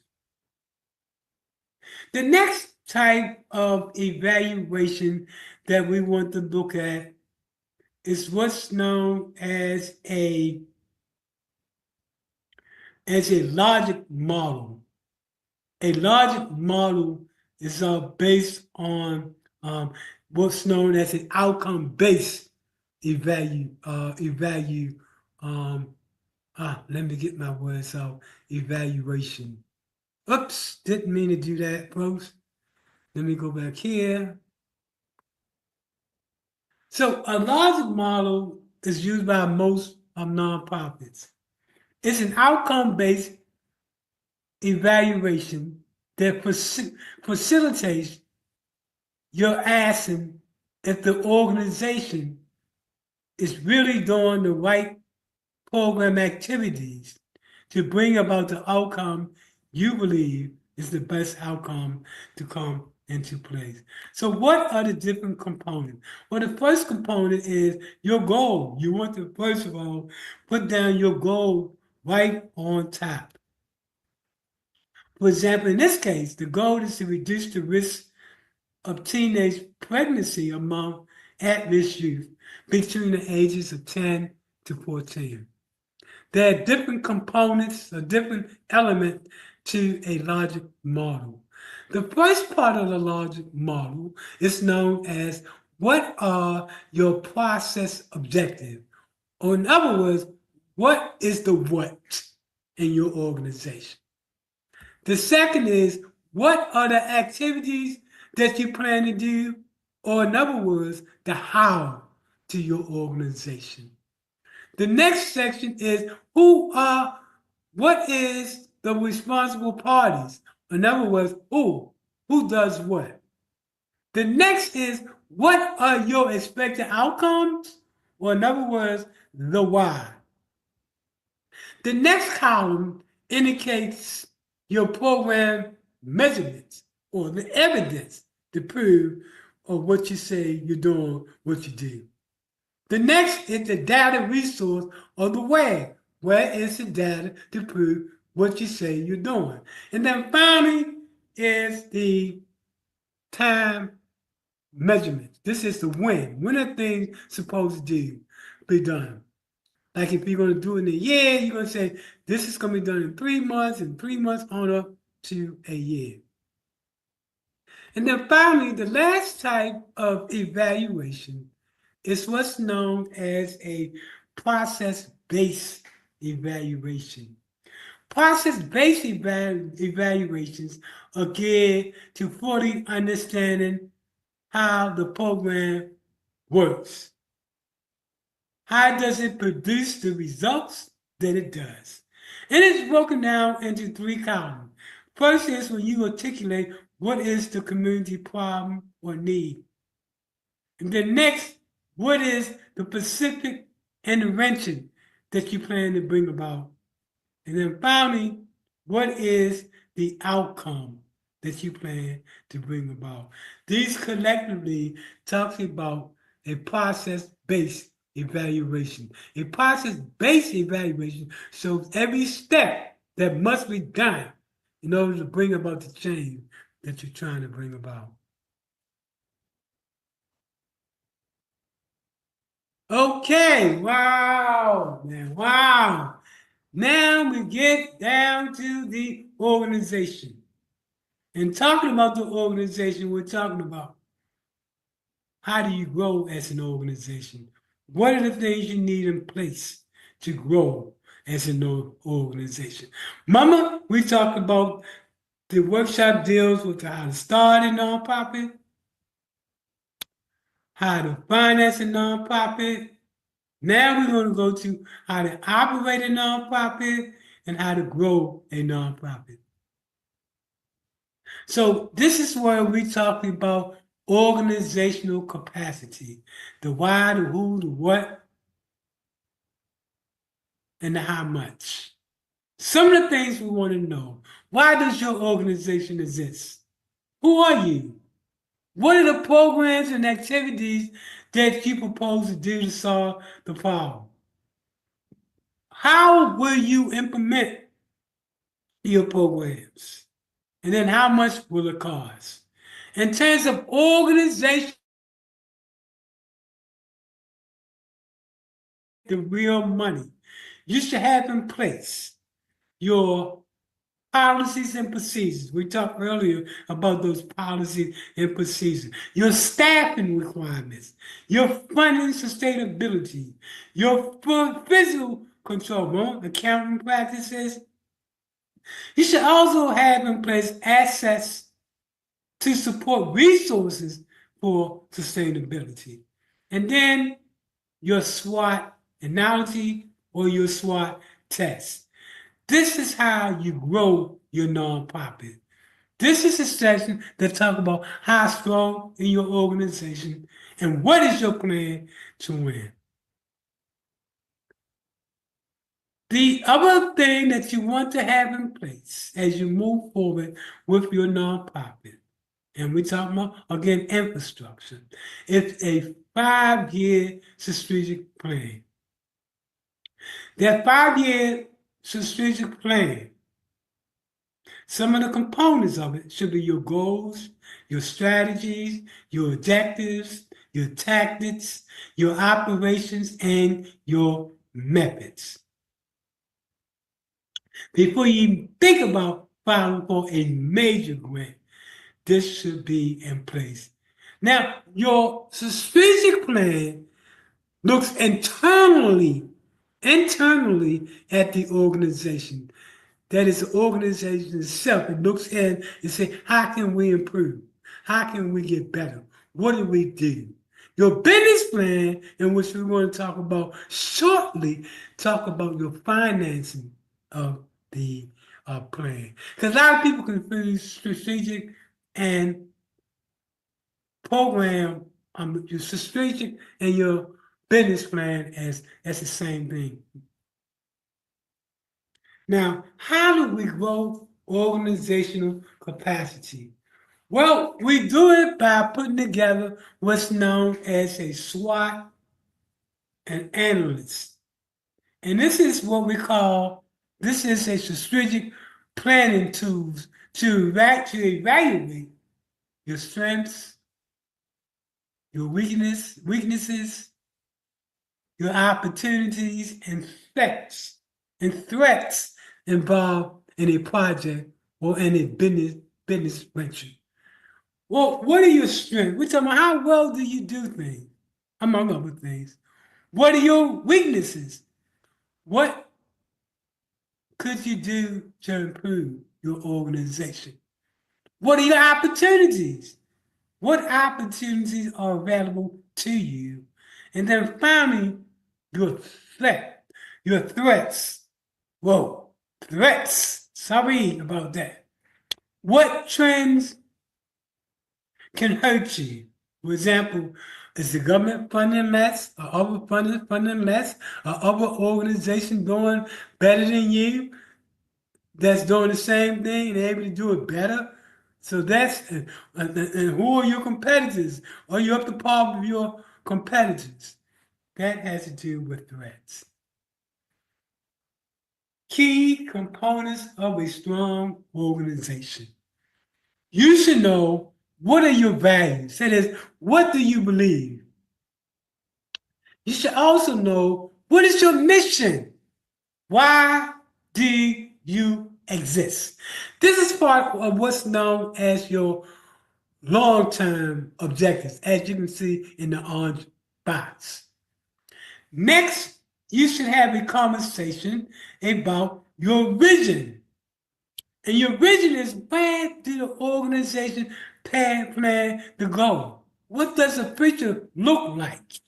The next type of evaluation that we want to look at is what's known as a logic model. A logic model is based on what's known as an outcome-based let me get my words out. Evaluation. Oops, didn't mean to do that, folks. Let me go back here. So a logic model is used by most nonprofits. It's an outcome-based evaluation that facilitates your asking if the organization is really doing the right program activities to bring about the outcome you believe is the best outcome to come into place. So what are the different components? Well, the first component is your goal. You want to, first of all, put down your goal right on top. For example, in this case, the goal is to reduce the risk of teenage pregnancy among at-risk youth between the ages of 10 to 14. There are different components or different elements to a logic model. The first part of the logic model is known as what are your process objectives? Or in other words, what is the what in your organization? The second is what are the activities that you plan to do? Or in other words, the how to your organization. The next section is what is the responsible parties? In other words, who does what? The next is what are your expected outcomes? Or in other words, the why. The next column indicates your program measurements or the evidence to prove of what you say you're doing, what you do. The next is the data resource or the where. Where is the data to prove what you say you're doing? And then finally is the time measurement. This is the when. When are things supposed to be done? Like if you're going to do it in a year, you're going to say, this is going to be done in 3 months, and 3 months on up to a year. And then finally, the last type of evaluation is what's known as a process-based evaluation. Process-based evaluations are geared to fully understanding how the program works. How does it produce the results that it does? And it's broken down into 3 columns. First is when you articulate what is the community problem or need. And then next, what is the specific intervention that you plan to bring about? And then finally, what is the outcome that you plan to bring about? These collectively talk about a process-based evaluation. A process-based evaluation shows every step that must be done in order to bring about the change that you're trying to bring about. Okay, wow, man, wow. Now we get down to the organization. And talking about the organization, we're talking about how do you grow as an organization? What are the things you need in place to grow as an organization? Mama, we talked about the workshop deals with how to start a nonprofit, how to finance a nonprofit. Now we're going to go to how to operate a nonprofit and how to grow a nonprofit. So this is where we're talking about organizational capacity, the why, the who, the what, and the how much. Some of the things we want to know. Why does your organization exist? Who are you? What are the programs and activities that you propose to do to solve the problem? how will you implement your programs? And then how much will it cost? In terms of organization, the real money, you should have in place your policies and procedures. We talked earlier about those policies and procedures. Your staffing requirements, your funding sustainability, your physical control, accounting practices. You should also have in place assets to support resources for sustainability. And then your SWOT analogy or your SWOT test. This is how you grow your nonprofit. This is a section that talks about how strong in your organization and what is your plan to win. The other thing that you want to have in place as you move forward with your nonprofit, and we're talking about, again, infrastructure, it's a 5-year strategic plan. That 5-year strategic plan, some of the components of it should be your goals, your strategies, your objectives, your tactics, your operations, and your methods. Before you even think about filing for a major grant, this should be in place. Now, your strategic plan looks internally at the organization. That is the organization itself. It looks in and say, how can we improve? How can we get better? What do we do? Your business plan, in which we want to talk about shortly, talk about your financing of the plan. Because a lot of people confuse strategic and program, your strategic and your business plan as the same thing. Now, how do we grow organizational capacity? Well, we do it by putting together what's known as a SWOT and analyst. And this is what we call, this is a strategic planning tools to evaluate your strengths, your weaknesses, your opportunities and threats involved in a project or in a business venture. Well, what are your strengths? We're talking about how well do you do things, among other things. What are your weaknesses? What could you do to improve your organization? What are your opportunities? What opportunities are available to you? And then finally, your threats. Whoa, threats. Sorry about that. What trends can hurt you? For example, is the government funding less? Or other funding less? Or other organizations doing better than you that's doing the same thing and able to do it better? So that's, and who are your competitors? Are you up to par with your competitors? That has to do with threats. Key components of a strong organization. You should know, what are your values? That is, what do you believe? You should also know, what is your mission? Why do you exist? This is part of what's known as your long-term objectives, as you can see in the orange box. Next, you should have a conversation about your vision. And your vision is, where do the organization plan to go? What does the future look like?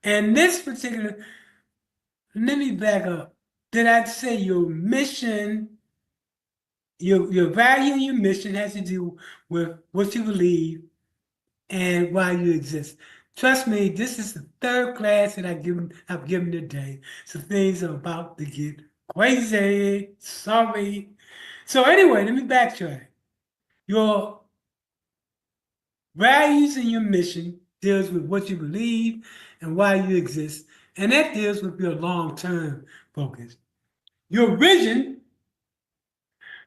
And this particular, let me back up. Did I say your mission, your value and your mission has to do with what you believe and why you exist? Trust me, this is the third class that I've given today. So things are about to get crazy. Sorry. So anyway, let me backtrack. Your values and your mission deals with what you believe and why you exist. And that deals with your long-term focus. Your vision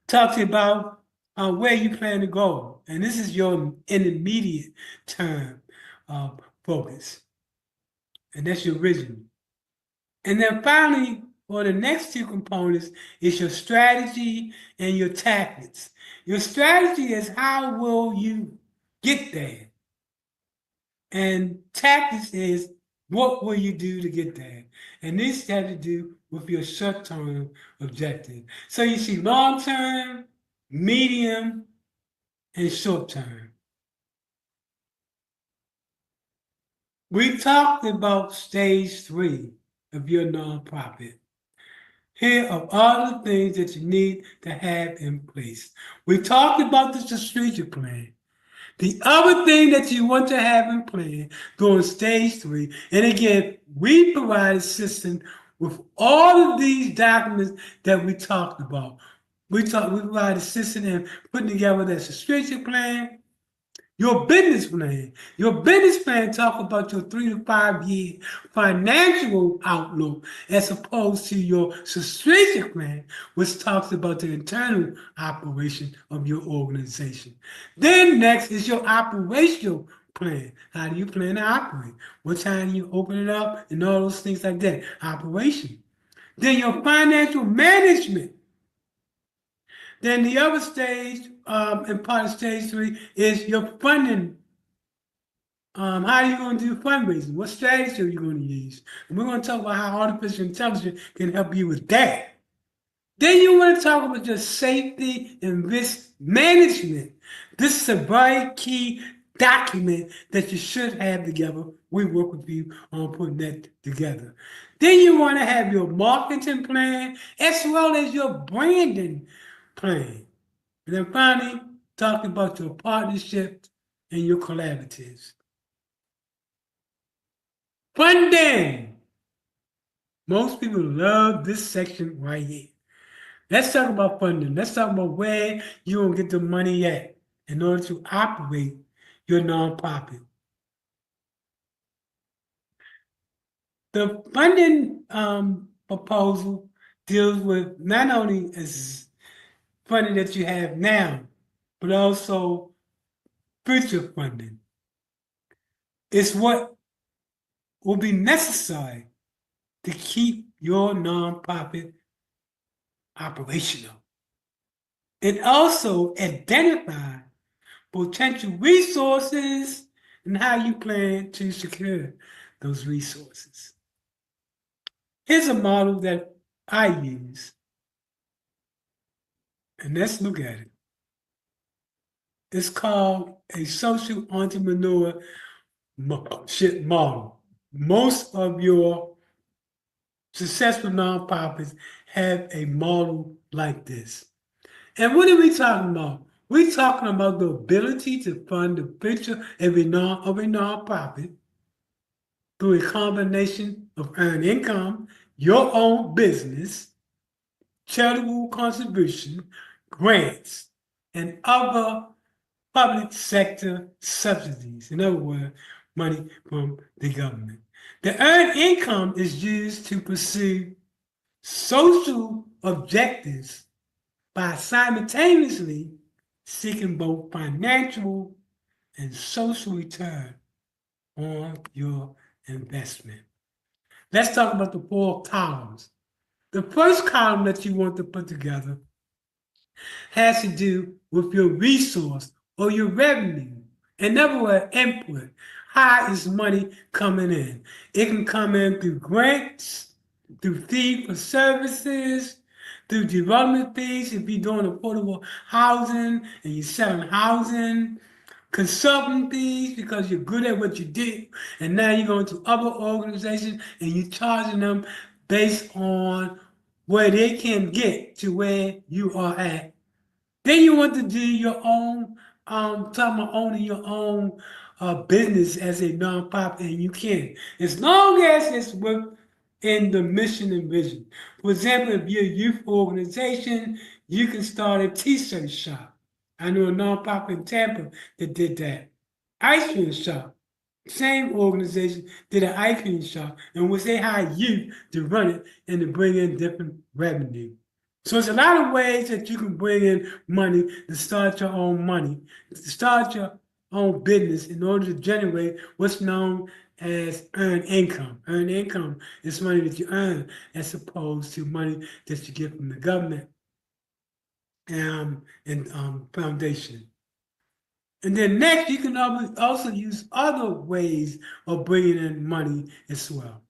talks about where you plan to go. And this is your intermediate term focus. And that's your vision. And then finally, for the next two components is your strategy and your tactics. Your strategy is how will you get there? And tactics is what will you do to get there? And this has to do with your short-term objective. So you see long-term, medium, and short-term. We talked about stage 3 of your nonprofit. Here are all the things that you need to have in place. We talked about the strategic plan. The other thing that you want to have in plan during stage 3, and again, we provide assistance with all of these documents that we talked about. We provide assistance in putting together that strategic plan, your business plan. Your business plan talk about your 3 to 5 year financial outlook as opposed to your strategic plan, which talks about the internal operation of your organization. Then next is your operational plan. How do you plan to operate? What time do you open it up? And all those things like that. Operation. Then your financial management. Then the other stage, and part of stage 3, is your funding. How are you going to do fundraising? What strategy are you going to use? And we're going to talk about how artificial intelligence can help you with that. Then you want to talk about your safety and risk management. This is a very key document that you should have together. We work with you on putting that together. Then you want to have your marketing plan as well as your branding plan. And then finally, talk about your partnerships and your collaboratives. Funding. Most people love this section right here. Let's talk about funding. Let's talk about where you will get the money at in order to operate your nonprofit. The funding proposal deals with not only as funding that you have now, but also future funding. It's what will be necessary to keep your nonprofit operational. It also identifies potential resources and how you plan to secure those resources. Here's a model that I use, and let's look at it. It's called a social entrepreneurship model. Most of your successful nonprofits have a model like this. And what are we talking about? We're talking about the ability to fund the future of a nonprofit through a combination of earned income, your own business, charitable contribution, grants, and other public sector subsidies. In other words, money from the government. The earned income is used to pursue social objectives by simultaneously seeking both financial and social return on your investment. Let's talk about the 4 columns. The first column that you want to put together has to do with your resource or your revenue. In other words, input. How is money coming in? It can come in through grants, through fee for services, through development fees if you're doing affordable housing and you're selling housing, consulting fees because you're good at what you do, and now you're going to other organizations and you're charging them based on where they can get to where you are at. Then you want to do your own, talking about owning your own business as a nonprofit, and you can, as long as it's within the mission and vision. For example, if you're a youth organization, you can start a t-shirt shop. I know a nonprofit in Tampa that did that. Ice cream shop. same organization did an ice cream shop in which they hire youth to run it and to bring in different revenue. So it's a lot of ways that you can bring in money to start your own money, to start your own business in order to generate what's known as earned income. Earned income is money that you earn as opposed to money that you get from the government and foundation. And then next, you can also use other ways of bringing in money as well.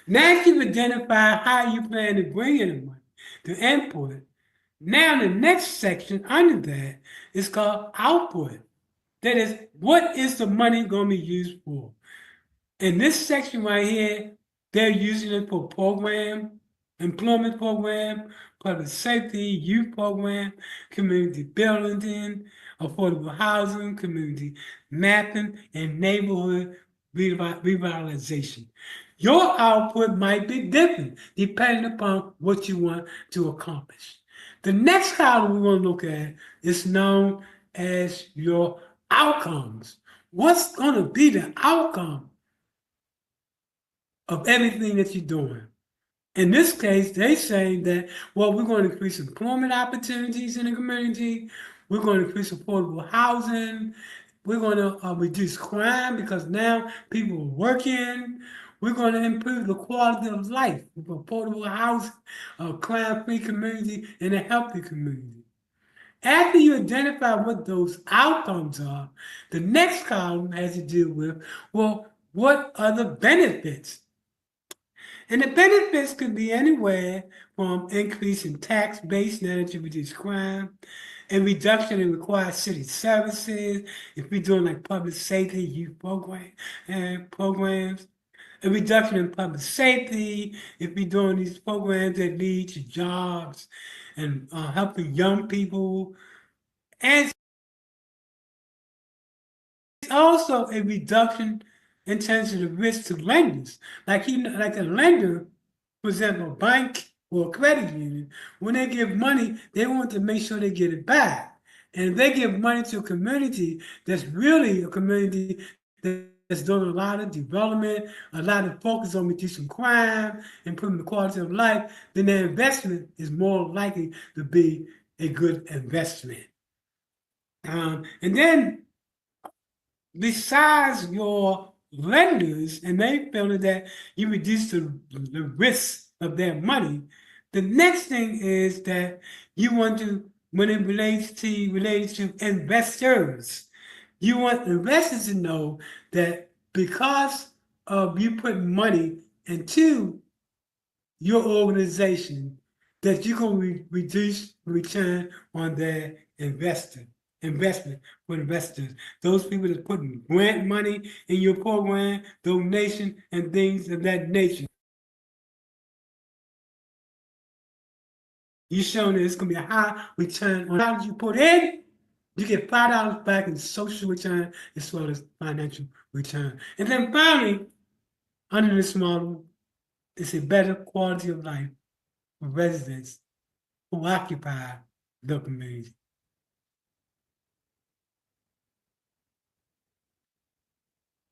Next, you identify how you plan to bring in the money, the input. Now, the next section under that is called output. That is, what is the money going to be used for? In this section right here, they're using it for program, employment program, public safety, youth program, community building, affordable housing, community mapping, and neighborhood revitalization. Your output might be different depending upon what you want to accomplish. The next column we want to look at is known as your outcomes. What's going to be the outcome of everything that you're doing? In this case, they saying that, well, we're going to increase employment opportunities in the community. We're going to increase affordable housing. We're going to reduce crime because now people are working. We're going to improve the quality of life with affordable housing, a crime-free community, and a healthy community. After you identify what those outcomes are, the next column has to do with, well, what are the benefits? And the benefits could be anywhere from increase in tax base now that you reduce crime, and reduction in required city services, if we're doing like public safety, youth program and programs, a reduction in public safety, if we're doing these programs that lead to jobs and helping young people, and also a reduction in terms of the risk to lenders. Like a lender, for example, a bank or a credit union, when they give money, they want to make sure they get it back. And if they give money to a community that's really a community that's doing a lot of development, a lot of focus on reducing crime, improving the quality of life, then their investment is more likely to be a good investment. And then besides your lenders and they feel that you reduce the risk of their money, the next thing is that you want to, when it related to investors, you want investors to know that because of you putting money into your organization, that you're going to reduce return on their investment for investors. Those people that putting grant money in your program, donation, and things of that nature. You're showing that it's going to be a high return on dollars you put in. You get $5 back in social return as well as financial return. And then finally, under this model, it's a better quality of life for residents who occupy the community.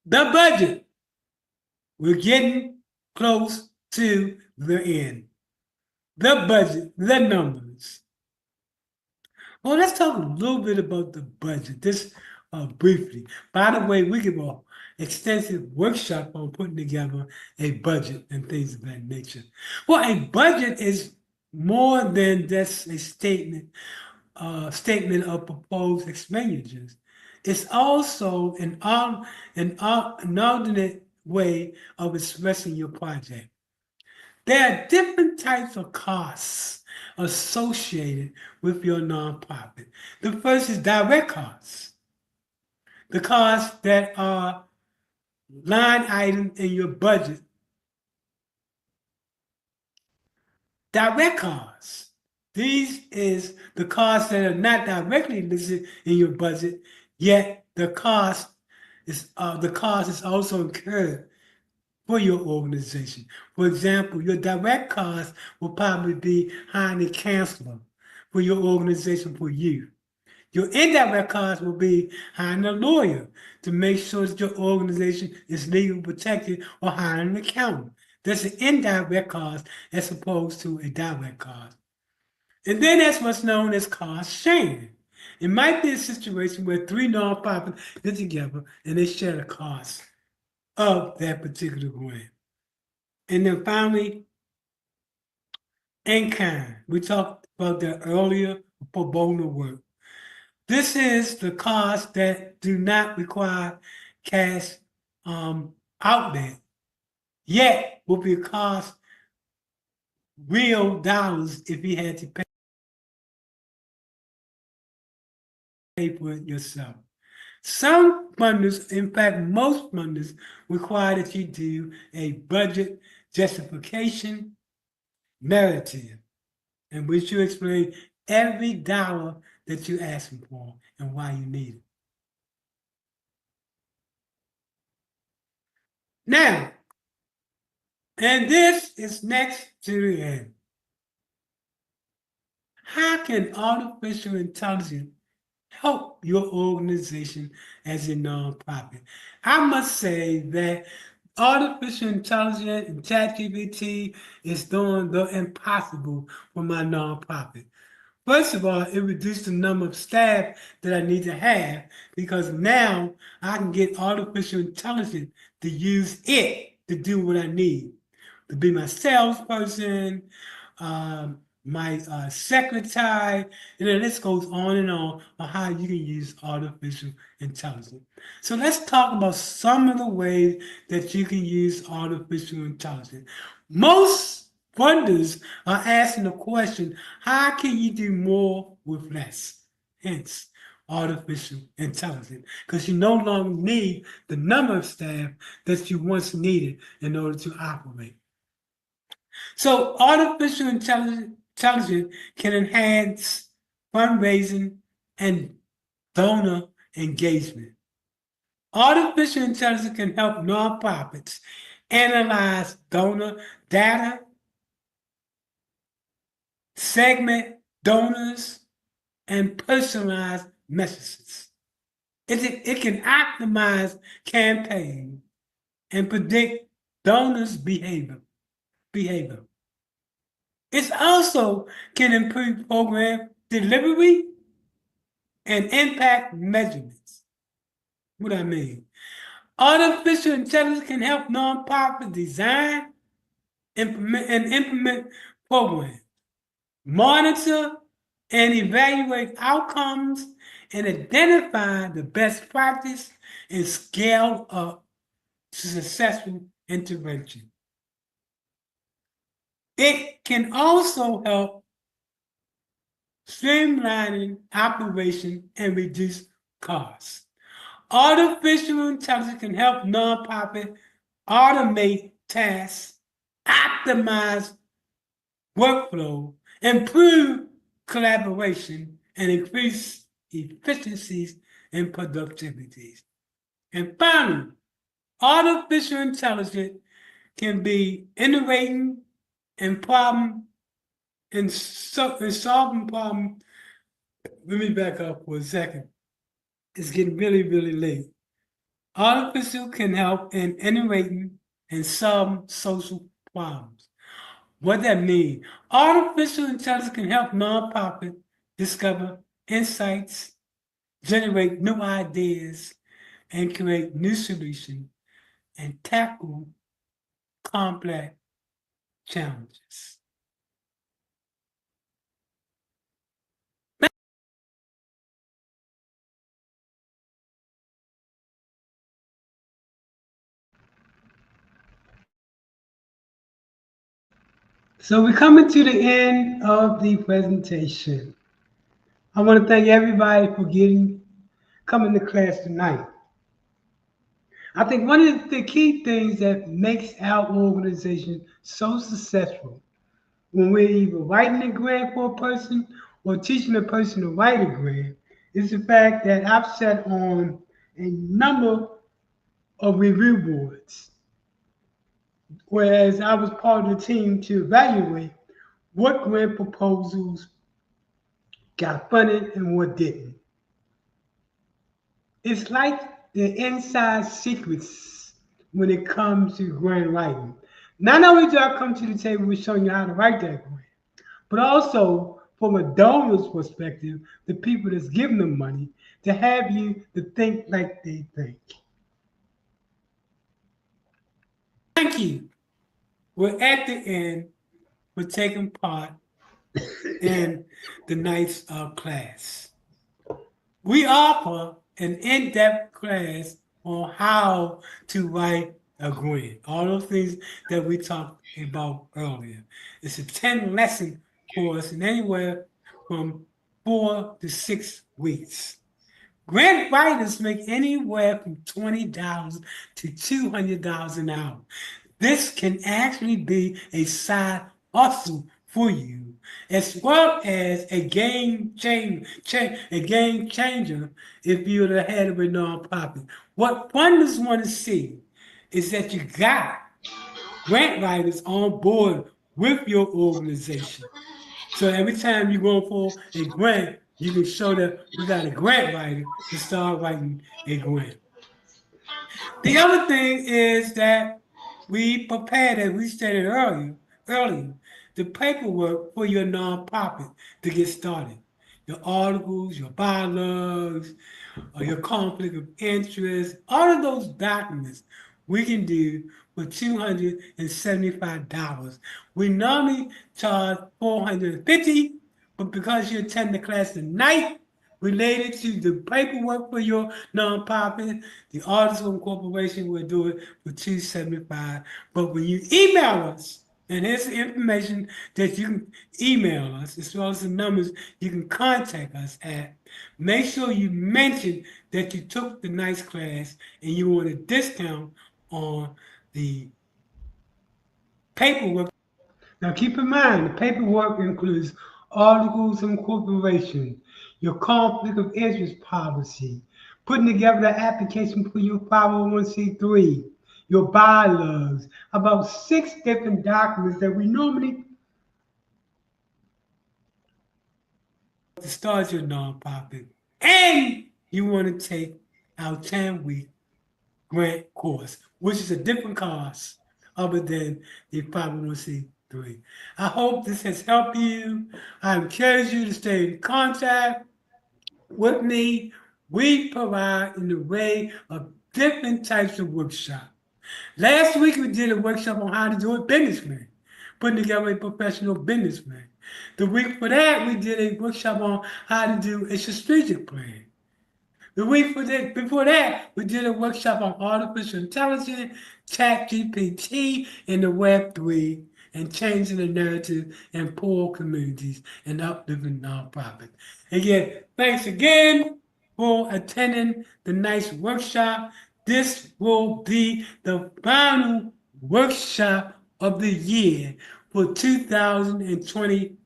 The budget. We're getting close to the end. The budget, the numbers. Well, let's talk a little bit about the budget, this briefly. By the way, we give an extensive workshop on putting together a budget and things of that nature. Well, a budget is more than just a statement of proposed expenditures. It's also an alternate way of expressing your project. There are different types of costs associated with your nonprofit. The first is direct costs, the costs that are line items in your budget. Direct costs. These is the costs that are not directly listed in your budget, yet the cost is also incurred for your organization. For example, your direct costs will probably be hiring a counselor for your organization for youth. Your indirect costs will be hiring a lawyer to make sure that your organization is legally protected, or hiring an accountant. That's an indirect cost as opposed to a direct cost. And then that's what's known as cost sharing. It might be a situation where three nonprofits get together and they share the cost of that particular grant. And then finally, in kind. We talked about that earlier, pro bono work. This is the costs that do not require cash outlay, yet will be cost real dollars if you had to pay for it yourself. Some funders, in fact, most funders, require that you do a budget justification narrative, in which you explain every dollar that you're asking for and why you need it. Now, and this is next to the end. How can artificial intelligence help your organization as a nonprofit? I must say that artificial intelligence and ChatGPT is doing the impossible for my nonprofit. First of all, it reduced the number of staff that I need to have, because now I can get artificial intelligence to use it to do what I need, to be my salesperson, my secretary, and then this goes on how you can use artificial intelligence. So let's talk about some of the ways that you can use artificial intelligence. Most funders are asking the question, how can you do more with less? Hence, artificial intelligence, because you no longer need the number of staff that you once needed in order to operate. So artificial intelligence can enhance fundraising and donor engagement. Artificial intelligence can help nonprofits analyze donor data, segment donors, and personalize messages. It can optimize campaigns and predict donors' behavior. It also can improve program delivery and impact measurements. What I mean? Artificial intelligence can help nonprofits design and implement programs, monitor and evaluate outcomes, and identify the best practice and scale up to successful intervention. It can also help streamlining operation and reduce costs. Artificial intelligence can help nonprofits automate tasks, optimize workflow, improve collaboration, and increase efficiencies and productivities. And finally, artificial intelligence can be innovating in solving problems. Let me back up for a second. It's getting really, really late. Artificial can help in innovating and solving social problems. What that means? Artificial intelligence can help nonprofits discover insights, generate new ideas, and create new solutions and tackle complex challenges. So we're coming to the end of the presentation. I want to thank everybody for coming to class tonight. I think one of the key things that makes our organization so successful when we're either writing a grant for a person or teaching a person to write a grant is the fact that I've sat on a number of review boards, whereas I was part of the team to evaluate what grant proposals got funded and what didn't. It's like the inside secrets when it comes to grant writing. Not only do I come to the table with showing you how to write that grant, but also from a donor's perspective, the people that's giving them money, to have you to think like they think. Thank you. We're at the end for taking part in the Knights of Class. We offer an in-depth class on how to write a grant. All those things that we talked about earlier. It's a 10-lesson course in anywhere from 4 to 6 weeks. Grant writers make anywhere from $20 to $200 an hour. This can actually be a side hustle for you, as well as a game changer if you're the head of a nonprofit. What funders want to see is that you got grant writers on board with your organization. So every time you go for a grant, you can show that we got a grant writer to start writing a grant. The other thing is that we prepared, as we stated earlier, the paperwork for your nonprofit to get started. Your articles, your bylaws, or your conflict of interest, all of those documents we can do for $275. We normally charge $450, but because you attend the class tonight related to the paperwork for your nonprofit, the Artists of Incorporation will do it for $275. But when you email us, and here's the information that you can email us, as well as the numbers you can contact us at. Make sure you mention that you took the nice class and you want a discount on the paperwork. Now keep in mind, the paperwork includes articles of incorporation, your conflict of interest policy, putting together the application for your 501c3, your bylaws, about 6 different documents that we normally to start your nonprofit. And you want to take our 10-week grant course, which is a different cost other than the 501c3. I hope this has helped you. I encourage you to stay in contact with me. We provide an array of different types of workshops. Last week we did a workshop on how to do a business plan, putting together a professional business plan. The week for that we did a workshop on how to do a strategic plan. The week before that, we did a workshop on artificial intelligence, ChatGPT, and the Web3, and changing the narrative in poor communities and uplifting nonprofits. Again, thanks again for attending the nice workshop. This will be the final workshop of the year for 2020.